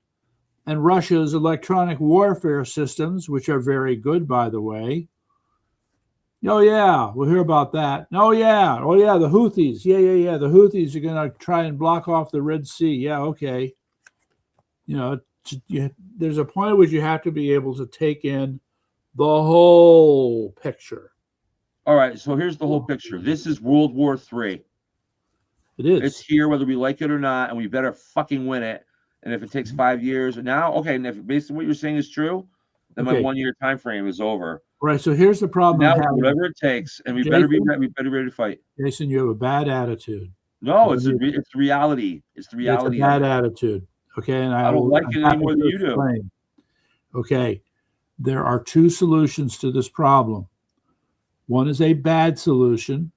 and Russia's electronic warfare systems, which are very good, by the way. Oh, yeah, we'll hear about that. Oh, yeah, the Houthis. Yeah. The Houthis are going to try and block off the Red Sea. Yeah, okay. There's a point at which you have to be able to take in the whole picture. All right, so here's the whole picture. This is World War III. It is. It's here, whether we like it or not, and we better fucking win it. And if it takes 5 years now, okay, and if based on what you're saying is true, then my 1 year time frame is over. Right. So here's the problem. Now, whatever it takes, and we better be ready to fight. Jason, you have a bad attitude. No, it's reality. It's the reality. It's a bad attitude. Okay, and I don't like it any more than you do. Okay, There are two solutions to this problem. One is a bad solution.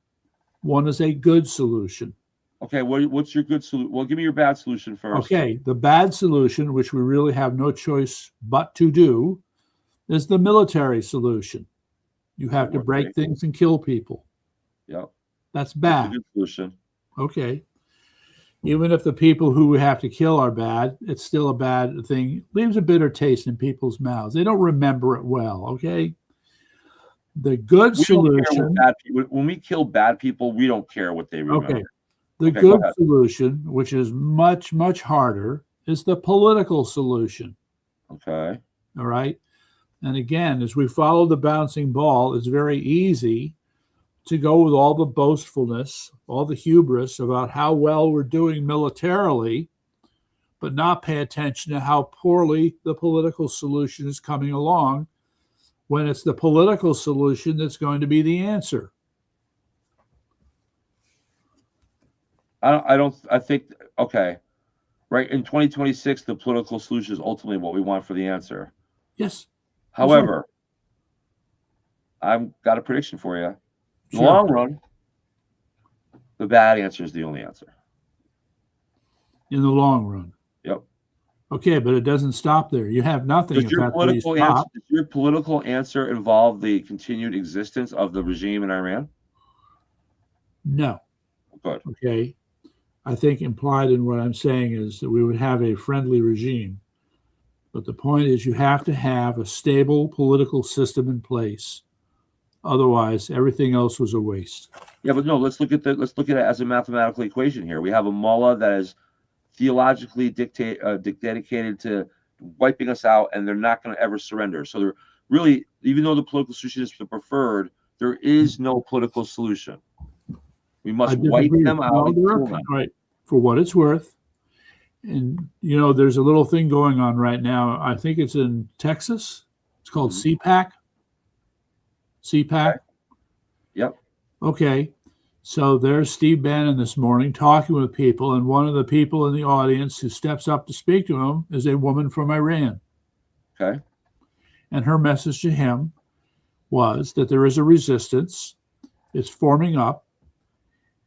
One is a good solution. Okay, what's your good solution? Well, give me your bad solution first. Okay, the bad solution, which we really have no choice but to do, is the military solution. You have to break things and kill people. Yep. That's bad. That's a good solution. Okay. Even if the people who we have to kill are bad, it's still a bad thing. It leaves a bitter taste in people's mouths. They don't remember it well, okay? The good solution... When we kill bad people, we don't care what they remember. Okay. The good solution, which is much, much harder, is the political solution. Okay. All right? And again, as we follow the bouncing ball, it's very easy to go with all the boastfulness, all the hubris about how well we're doing militarily, but not pay attention to how poorly the political solution is coming along, when it's the political solution that's going to be the answer. I think, okay, right, in 2026, the political solution is ultimately what we want for the answer. Yes. However, I've got a prediction for you. In the long run, the bad answer is the only answer. In the long run. Yep. Okay, but it doesn't stop there. You have nothing. Does your political answer involve the continued existence of the regime in Iran? No. Good. Okay. I think implied in what I'm saying is that we would have a friendly regime. But the point is you have to have a stable political system in place. Otherwise, everything else was a waste. Yeah, but no, let's look at it as a mathematical equation here. We have a mullah that is theologically dedicated to wiping us out, and they're not going to ever surrender. So they're really, even though the political solution is the preferred, there is no political solution. We must wipe them out. Right, for what it's worth. And, you know, there's a little thing going on right now. I think it's in Texas. It's called CPAC. CPAC? Yep. Okay. So there's Steve Bannon this morning talking with people, and one of the people in the audience who steps up to speak to him is a woman from Iran. Okay. And her message to him was that there is a resistance. It's forming up.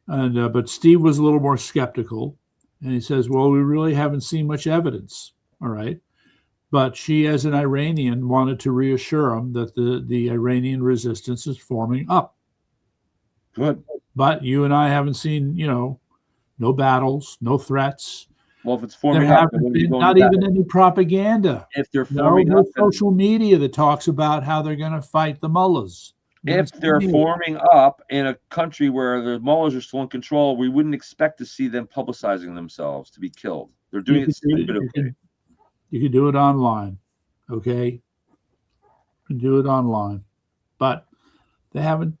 And but Steve was a little more skeptical. And he says, well, we really haven't seen much evidence. All right. But she, as an Iranian, wanted to reassure him that the Iranian resistance is forming up. Good. But you and I haven't seen, you know, no battles, no threats. Well, if it's forming up, not even any propaganda. If they're forming up, social media that talks about how they're going to fight the mullahs. If they're forming up in a country where the mullahs are still in control, we wouldn't expect to see them publicizing themselves to be killed. They're doing it stupidly. You can do it online, okay? You can do it online, but they haven't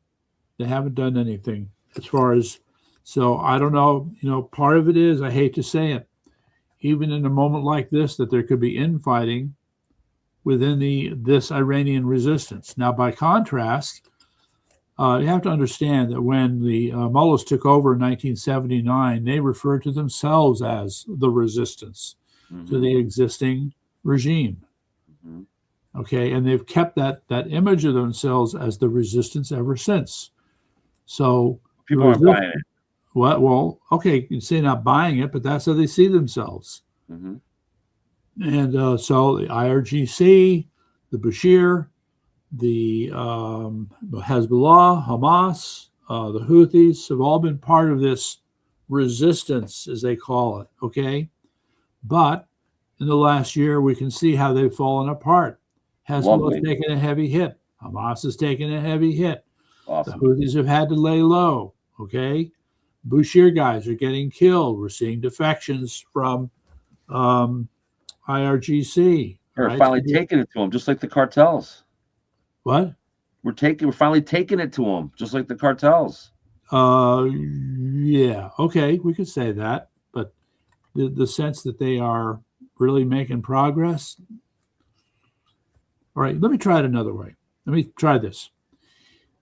done anything as far as. So I don't know. You know, part of it is, I hate to say it, even in a moment like this, that there could be infighting within this Iranian resistance. Now, by contrast, you have to understand that when the mullahs took over in 1979, they referred to themselves as the resistance to the existing regime. Okay, and they've kept that image of themselves as the resistance ever since. So people aren't buying it. Well, okay, you can say not buying it, but that's how they see themselves. And so the IRGC, the Bashir, the Hezbollah, Hamas, the Houthis have all been part of this resistance, as they call it, okay? But in the last year, we can see how they've fallen apart. Hezbollah has taken a heavy hit. Hamas has taken a heavy hit. Awesome. The Houthis have had to lay low, okay? Bashir guys are getting killed. We're seeing defections from IRGC. We're finally taking it to them, just like the cartels. What? We're finally taking it to them, just like the cartels. Yeah. Okay, we could say that, but the sense that they are really making progress. All right, let me try it another way. Let me try this.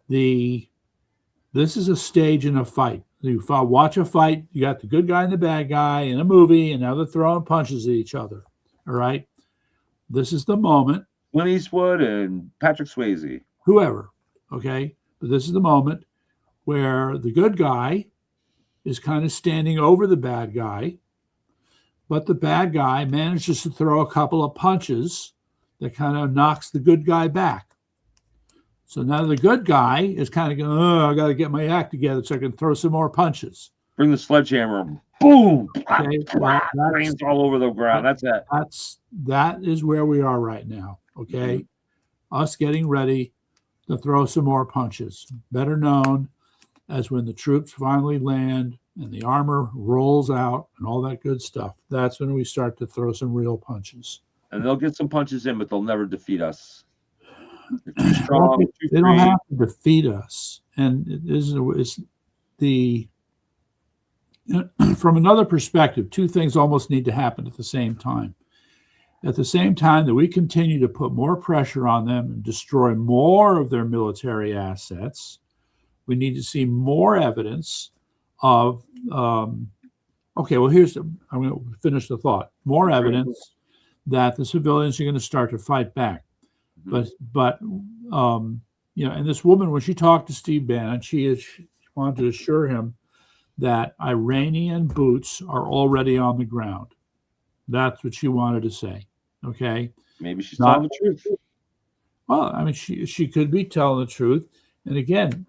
This is a stage in a fight. You watch a fight. You got the good guy and the bad guy in a movie, and now they're throwing punches at each other. All right. This is the moment Clint Eastwood and Patrick Swayze. Whoever, okay? But this is the moment where the good guy is kind of standing over the bad guy, but the bad guy manages to throw a couple of punches that kind of knocks the good guy back. So now the good guy is kind of going, oh, I got to get my act together so I can throw some more punches. Bring the sledgehammer. Boom. Okay, well, brains all over the ground. That's it. That is where we are right now. Okay. Mm-hmm. Us getting ready to throw some more punches, better known as when the troops finally land and the armor rolls out and all that good stuff. That's when we start to throw some real punches. And they'll get some punches in, but they'll never defeat us. They're too strong. They don't have to defeat us. And it's the from another perspective, two things almost need to happen at the same time. At the same time that we continue to put more pressure on them and destroy more of their military assets, we need to see more evidence of, okay, well, I'm going to finish the thought. More evidence that the civilians are going to start to fight back. Mm-hmm. But you know, and this woman, when she talked to Steve Bannon, she wanted to assure him that Iranian boots are already on the ground. That's what she wanted to say. Okay. Maybe she's telling the truth. Well, I mean, she could be telling the truth. And again,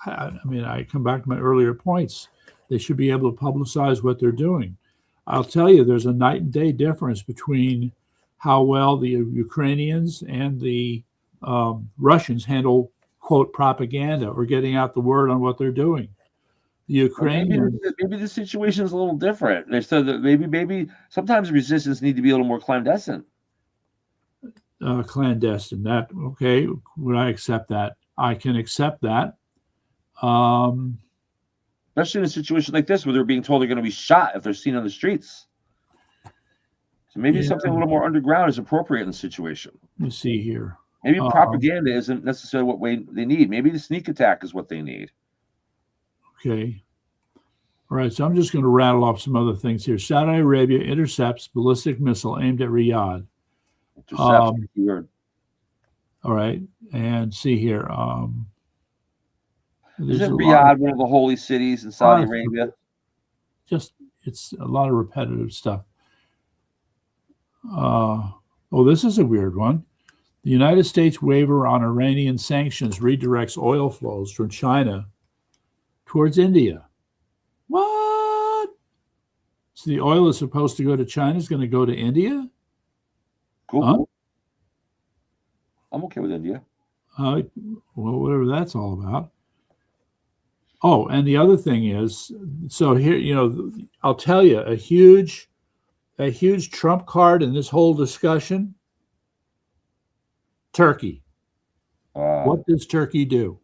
I come back to my earlier points. They should be able to publicize what they're doing. I'll tell you, there's a night and day difference between how well the Ukrainians and the Russians handle, quote, propaganda or getting out the word on what they're doing. The Ukrainians. Maybe the situation is a little different. They said that maybe sometimes resistance need to be a little more clandestine. Clandestine. That okay? Would I accept that? I can accept that. Especially in a situation like this where they're being told they're going to be shot if they're seen on the streets. So maybe something a little more underground is appropriate in the situation. Let me see here. Maybe propaganda isn't necessarily what they need. Maybe the sneak attack is what they need. Okay. All right. So I'm just going to rattle off some other things here. Saudi Arabia intercepts ballistic missile aimed at Riyadh. All right. And see here. Isn't Riyadh one of the holy cities in Saudi Arabia? It's a lot of repetitive stuff. This is a weird one. The United States waiver on Iranian sanctions redirects oil flows from China towards India. What? So the oil is supposed to go to China, is going to go to India? Cool. Huh? I'm okay with India. Well, whatever that's all about. Oh, and the other thing is, so here, I'll tell you, a huge trump card in this whole discussion, Turkey. What does Turkey do?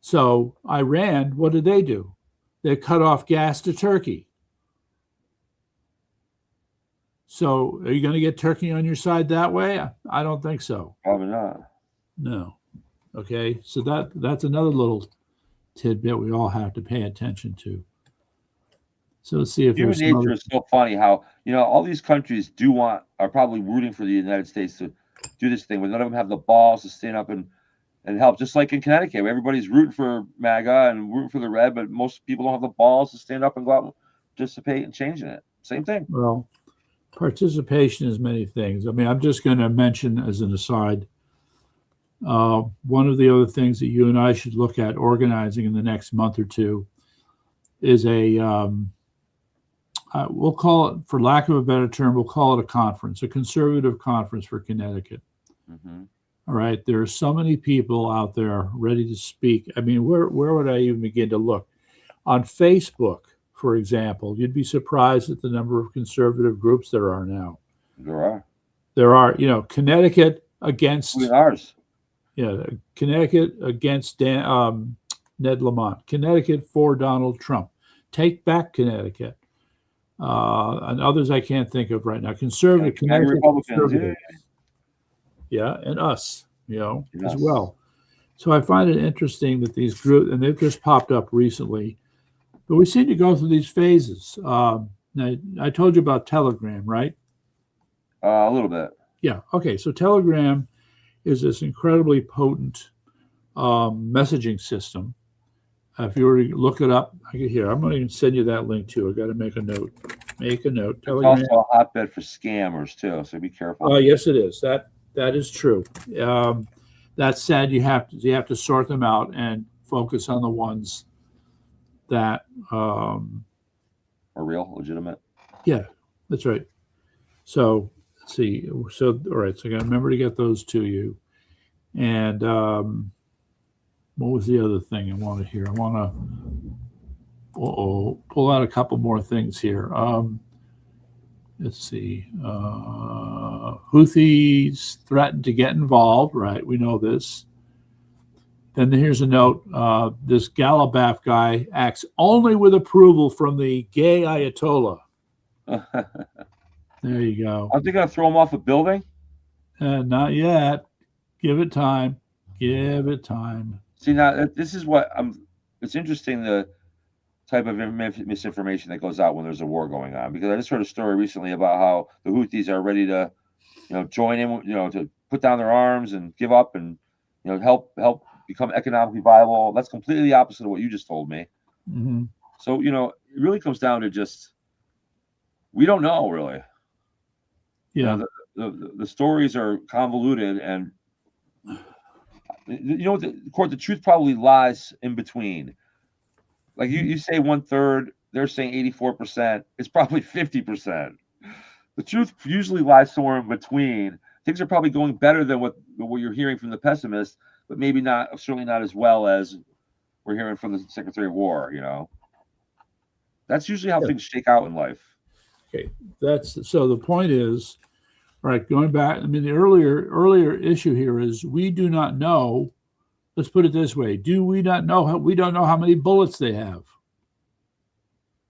So Iran, what did they do? They cut off gas to Turkey. So are you going to get Turkey on your side that way? I don't think so. Probably not. No. Okay. So that's another little tidbit we all have to pay attention to. So let's see if human nature is so funny how, all these countries are probably rooting for the United States to do this thing, but none of them have the balls to stand up and help. Just like in Connecticut, everybody's rooting for MAGA and rooting for the red, but most people don't have the balls to stand up and go out and participate in changing it. Same thing. Well, participation is many things. I mean, I'm just going to mention as an aside, one of the other things that you and I should look at organizing in the next month or two is we'll call it, for lack of a better term, we'll call it a conference, a conservative conference for Connecticut. Mm-hmm. All right. There are so many people out there ready to speak. I mean, where would I even begin to look? On Facebook, for example, you'd be surprised at the number of conservative groups there are now. There are, Connecticut against ours. Yeah, Connecticut against Ned Lamont. Connecticut for Donald Trump. Take back Connecticut. And others I can't think of right now. Conservative, Connecticut Republicans. Yeah, and us, as well. So I find it interesting that these groups, and they've just popped up recently, but we seem to go through these phases. Now, I told you about Telegram, right? A little bit. Yeah. Okay. So Telegram is this incredibly potent messaging system. If you were to look it up, here, I'm going to send you that link too. I got to make a note. Make a note. Telegram. It's also a hotbed for scammers too, so be careful. Yes, it is. That is true. That said, you have to sort them out and focus on the ones that are real, legitimate. Yeah, that's right. So let's see. So all right. So I got to remember to get those to you. And what was the other thing I want to hear? I want to pull out a couple more things here. Let's see. Houthis threatened to get involved. Right, we know this. Then here's a note. This Galabaf guy acts only with approval from the gay Ayatollah. There you go. Aren't they going to throw him off a building? Not yet. Give it time. Give it time. See, now this is what it's interesting, the type of misinformation that goes out when there's a war going on, because I just heard a story recently about how the Houthis are ready to, join in, to put down their arms and give up and, help become economically viable. That's completely the opposite of what you just told me. Mm-hmm. So, it really comes down to just, we don't know really. Yeah. The stories are convoluted, and the truth probably lies in between. Like you say 1/3, they're saying 84%. It's probably 50%. The truth usually lies somewhere in between. Things are probably going better than what you're hearing from the pessimists, but maybe certainly not as well as we're hearing from the Secretary of War. That's usually how things shake out in life. Okay, so the point is, right, going back, I mean, the earlier issue here is we do not know. Let's put it this way: we don't know how many bullets they have.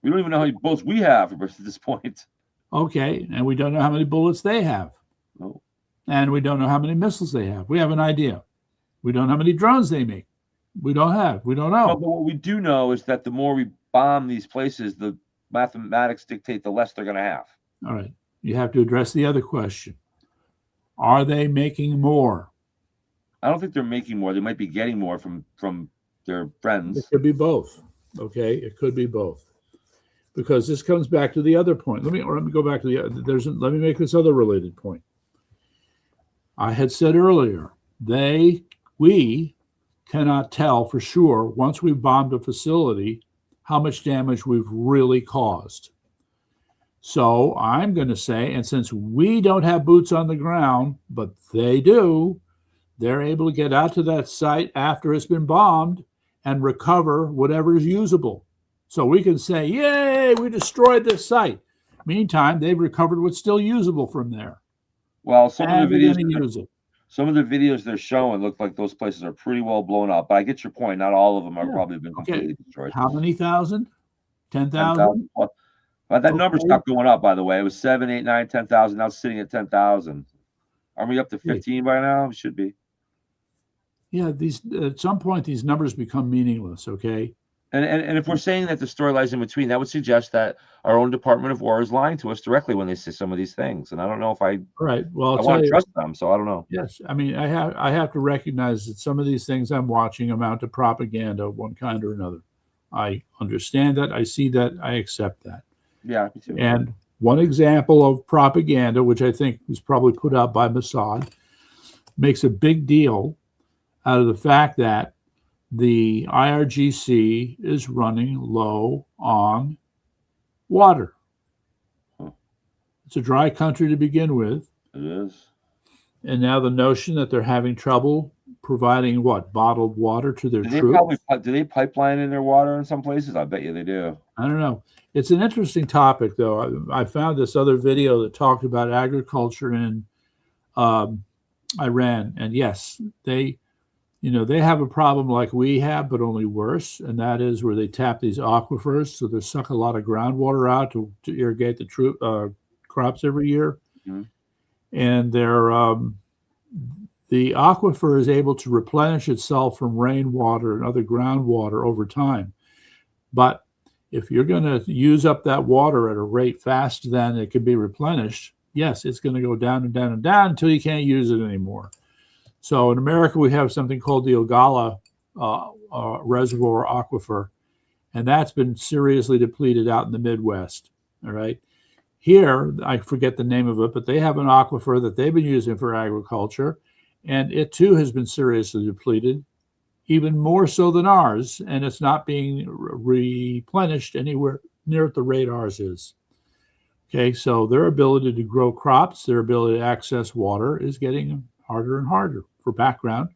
We don't even know how many bullets we have at this point. Okay, and we don't know how many bullets they have. No. And we don't know how many missiles they have. We have an idea. We don't know how many drones they make. We don't know. No, but what we do know is that the more we bomb these places, the mathematics dictate the less they're going to have. All right. You have to address the other question. Are they making more? I don't think they're making more. They might be getting more from their friends. It could be both. Okay, it could be both. Because this comes back to the other point. Let me go back to let me make this other related point. I had said earlier, we cannot tell for sure, once we've bombed a facility, how much damage we've really caused. So I'm going to say, and since we don't have boots on the ground, but they do, they're able to get out to that site after it's been bombed and recover whatever is usable. So we can say, yay, we destroyed this site. Meantime, they've recovered what's still usable from there. Well, some of the videos they're showing look like those places are pretty well blown up. But I get your point. Not all of them are probably been completely destroyed. How many thousand? 10,000? But that number stopped going up, by the way. It was 7, 8, 9, 10,000. Now it's sitting at 10,000. Are we up to 15 by now? We should be. Yeah, at some point these numbers become meaningless. Okay. And if we're saying that the story lies in between, that would suggest that our own Department of War is lying to us directly when they say some of these things. And I don't know if I want to trust them, so I don't know. Yes, I mean, I have to recognize that some of these things I'm watching amount to propaganda of one kind or another. I understand that. I see that. I accept that. Yeah, me too. And one example of propaganda, which I think was probably put out by Mossad, makes a big deal out of the fact that the IRGC is running low on water. It's a dry country to begin with. It is. And now the notion that they're having trouble providing bottled water to their troops. Do they pipeline in their water in some places? I bet you they do. I don't know. It's an interesting topic, though. I found this other video that talked about agriculture in Iran. And yes, they have a problem like we have, but only worse. And that is where they tap these aquifers. So they suck a lot of groundwater out to irrigate the crops every year. Mm-hmm. And the aquifer is able to replenish itself from rainwater and other groundwater over time. But if you're going to use up that water at a rate faster than it can be replenished, yes, it's going to go down and down and down until you can't use it anymore. So in America, we have something called the Ogallala Reservoir Aquifer, and that's been seriously depleted out in the Midwest. All right. Here, I forget the name of it, but they have an aquifer that they've been using for agriculture, and it too has been seriously depleted, even more so than ours, and it's not being replenished anywhere near at the rate ours is. Okay, so their ability to grow crops, their ability to access water is getting harder and harder for background.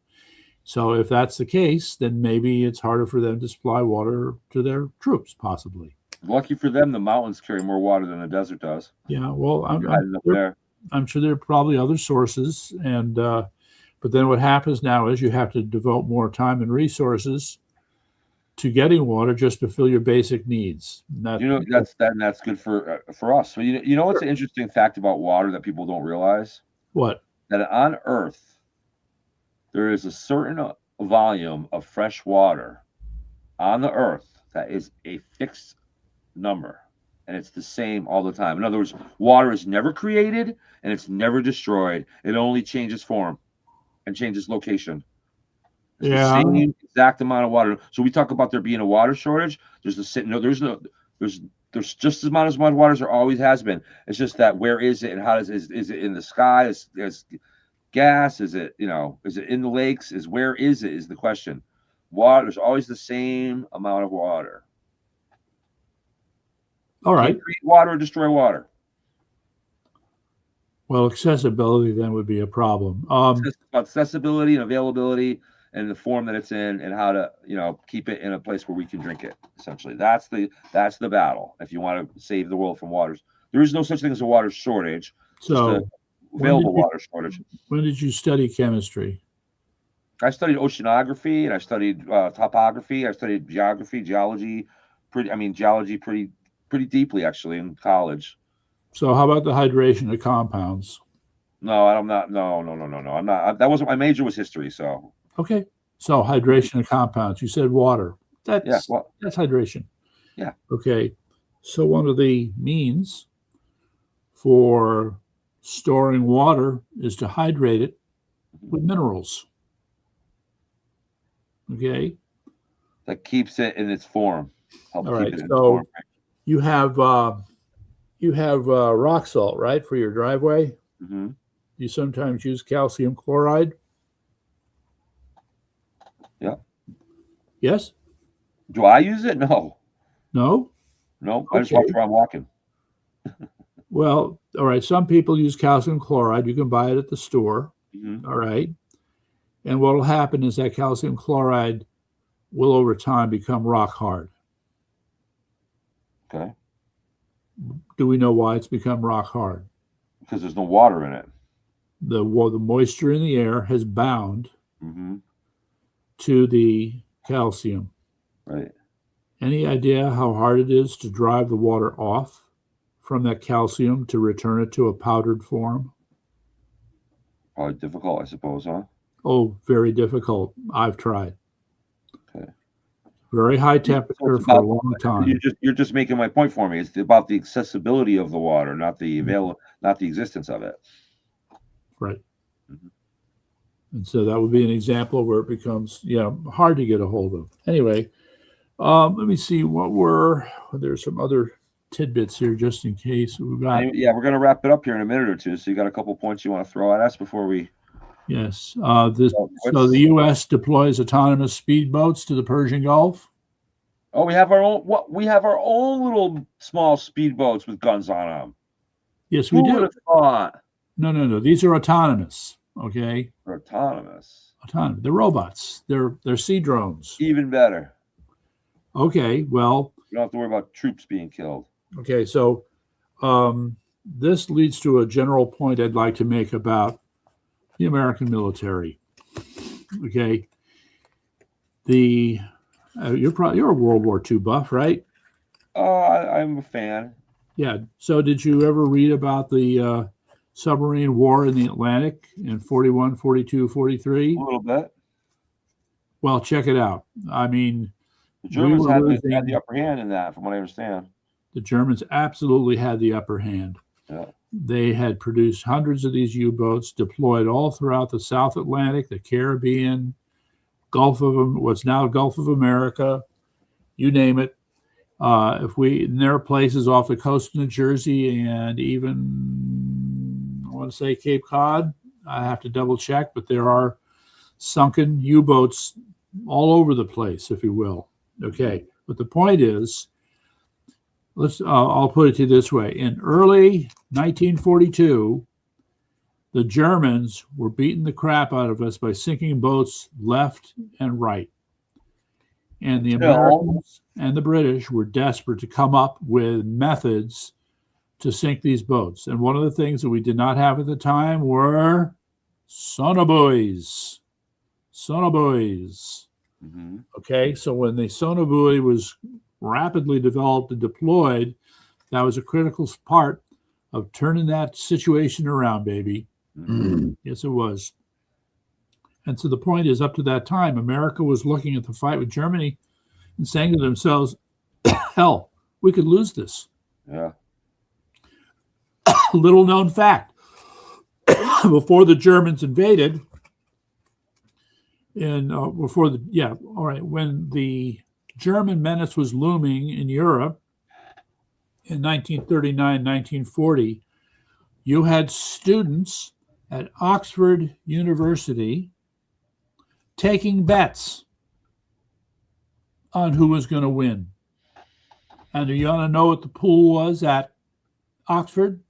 So if that's the case, then maybe it's harder for them to supply water to their troops, possibly. Lucky for them, the mountains carry more water than the desert does. Yeah, well, I'm sure there are probably other sources, and but then what happens now is you have to devote more time and resources to getting water just to fill your basic needs. That's good for us. So you know what's an interesting fact about water that people don't realize? What? That on Earth there is a certain volume of fresh water on the Earth that is a fixed number, and it's the same all the time. In other words, water is never created and it's never destroyed. It only changes form and changes location. It's the same exact amount of water. So we talk about there being a water shortage. There's just as much water as there always has been. It's just that where is it and how is it in the sky? Is gas? Is it is it in the lakes? Where is it is the question. Water, there's always the same amount of water. All right. Can't create water or destroy water. Well, accessibility then would be a problem. Accessibility and availability and the form that it's in and how to, keep it in a place where we can drink it. Essentially, that's the battle. If you want to save the world from waters, there is no such thing as a water shortage. So available water shortage. When did you study chemistry? I studied oceanography and I studied topography. I studied geology pretty deeply actually in college. So how about the hydration of compounds? No, I'm not. No. I'm not. That wasn't my major. Was history. So okay. So hydration of compounds. You said water. That's hydration. Yeah. Okay. So one of the means for storing water is to hydrate it with minerals. Okay. That keeps it in its form. All right. So you have rock salt, right, for your driveway. Mm-hmm. You sometimes use calcium chloride. Yeah. Yes. Do I use it? No. No. No. I just watch where I'm walking. Well, all right. Some people use calcium chloride. You can buy it at the store. Mm-hmm. All right. And what will happen is that calcium chloride will over time become rock hard. Okay. Do we know why it's become rock hard? Because there's no water in it. The moisture in the air has bound to the calcium. Right. Any idea how hard it is to drive the water off from that calcium to return it to a powdered form? Probably difficult, I suppose, huh? Oh, very difficult. I've tried. Okay. Very high temperature for a long time. You're just making my point for me. It's about the accessibility of the water, not the not the existence of it. Right. Mm-hmm. And so that would be an example where it becomes hard to get a hold of. Anyway, let me see there's some other tidbits here just in case we've got. Yeah, we're going to wrap it up here in a minute or two. So you got a couple points you want to throw at us before we. Yes. So the U.S. deploys autonomous speedboats to the Persian Gulf. Oh, we have our own. We have our own little small speedboats with guns on them. Yes, we do. Who would have thought? No. These are autonomous. Okay. They're autonomous. Autonomous. They're robots. They're sea drones. Even better. Okay. Well, you don't have to worry about troops being killed. Okay. So, this leads to a general point I'd like to make about the American military. Okay. You're a World War II buff, right? I'm a fan. Yeah. So did you ever read about the submarine war in the Atlantic in 41, 42, 43? A little bit. Well, check it out. I mean, the Germans had the upper hand in that, from what I understand. The Germans absolutely had the upper hand. Yeah. They had produced hundreds of these U-boats, deployed all throughout the South Atlantic, the Caribbean, what's now Gulf of America, you name it. There are places off the coast of New Jersey and even, I want to say Cape Cod. I have to double check, but there are sunken U-boats all over the place, if you will. Okay, but the point is, I'll put it to you this way. In early 1942, the Germans were beating the crap out of us by sinking boats left and right. And the Americans and the British were desperate to come up with methods to sink these boats. And one of the things that we did not have at the time were sonobuoys. Mm-hmm. Okay, so when the sonobuoy was rapidly developed and deployed, that was a critical part of turning that situation around, baby. Mm-hmm. Yes, it was. And so the point is, up to that time, America was looking at the fight with Germany and saying to themselves, hell, we could lose this. Yeah. Little known fact. Before the Germans invaded, when the German menace was looming in Europe in 1939, 1940, you had students at Oxford University taking bets on who was going to win. And do you want to know what the pool was at Oxford?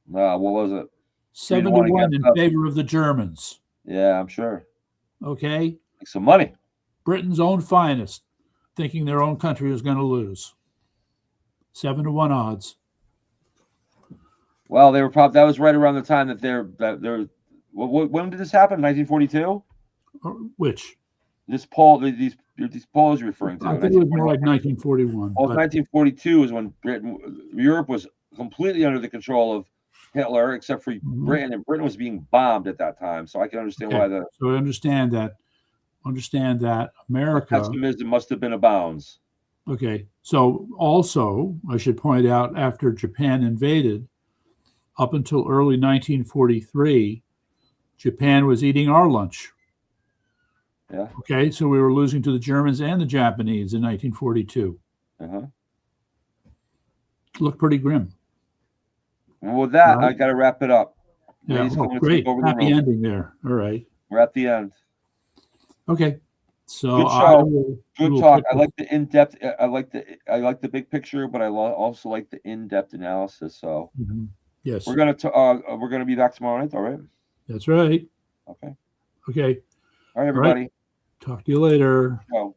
What was it? 7-1 in favor of the Germans. Yeah, I'm sure. Okay. Make some money. Britain's own finest, thinking their own country was going to lose. 7-1 odds. Well, they were probably, that was right around the time that they're when did this happen? 1942? Which? These polls you're referring to. I think it was more like 1941. Well, 1942 is when Europe was completely under the control of Hitler, except for Britain, and Britain was being bombed at that time. So I can understand why the. So I understand that America. Pessimism must have been abounds. Okay. So also, I should point out, after Japan invaded, up until early 1943, Japan was eating our lunch. Yeah. Okay. So we were losing to the Germans and the Japanese in 1942. Uh-huh. Looked pretty grim. Well, with that, right. I got to wrap it up. Yeah, great. Happy ending there. All right. We're at the end. Okay. So good show. Good talk. I like the in-depth. I like the big picture, but I also like the in-depth analysis. So yes, we're gonna be back tomorrow night. All right. That's right. Okay. Okay. All right, everybody. All right. Talk to you later. Ciao.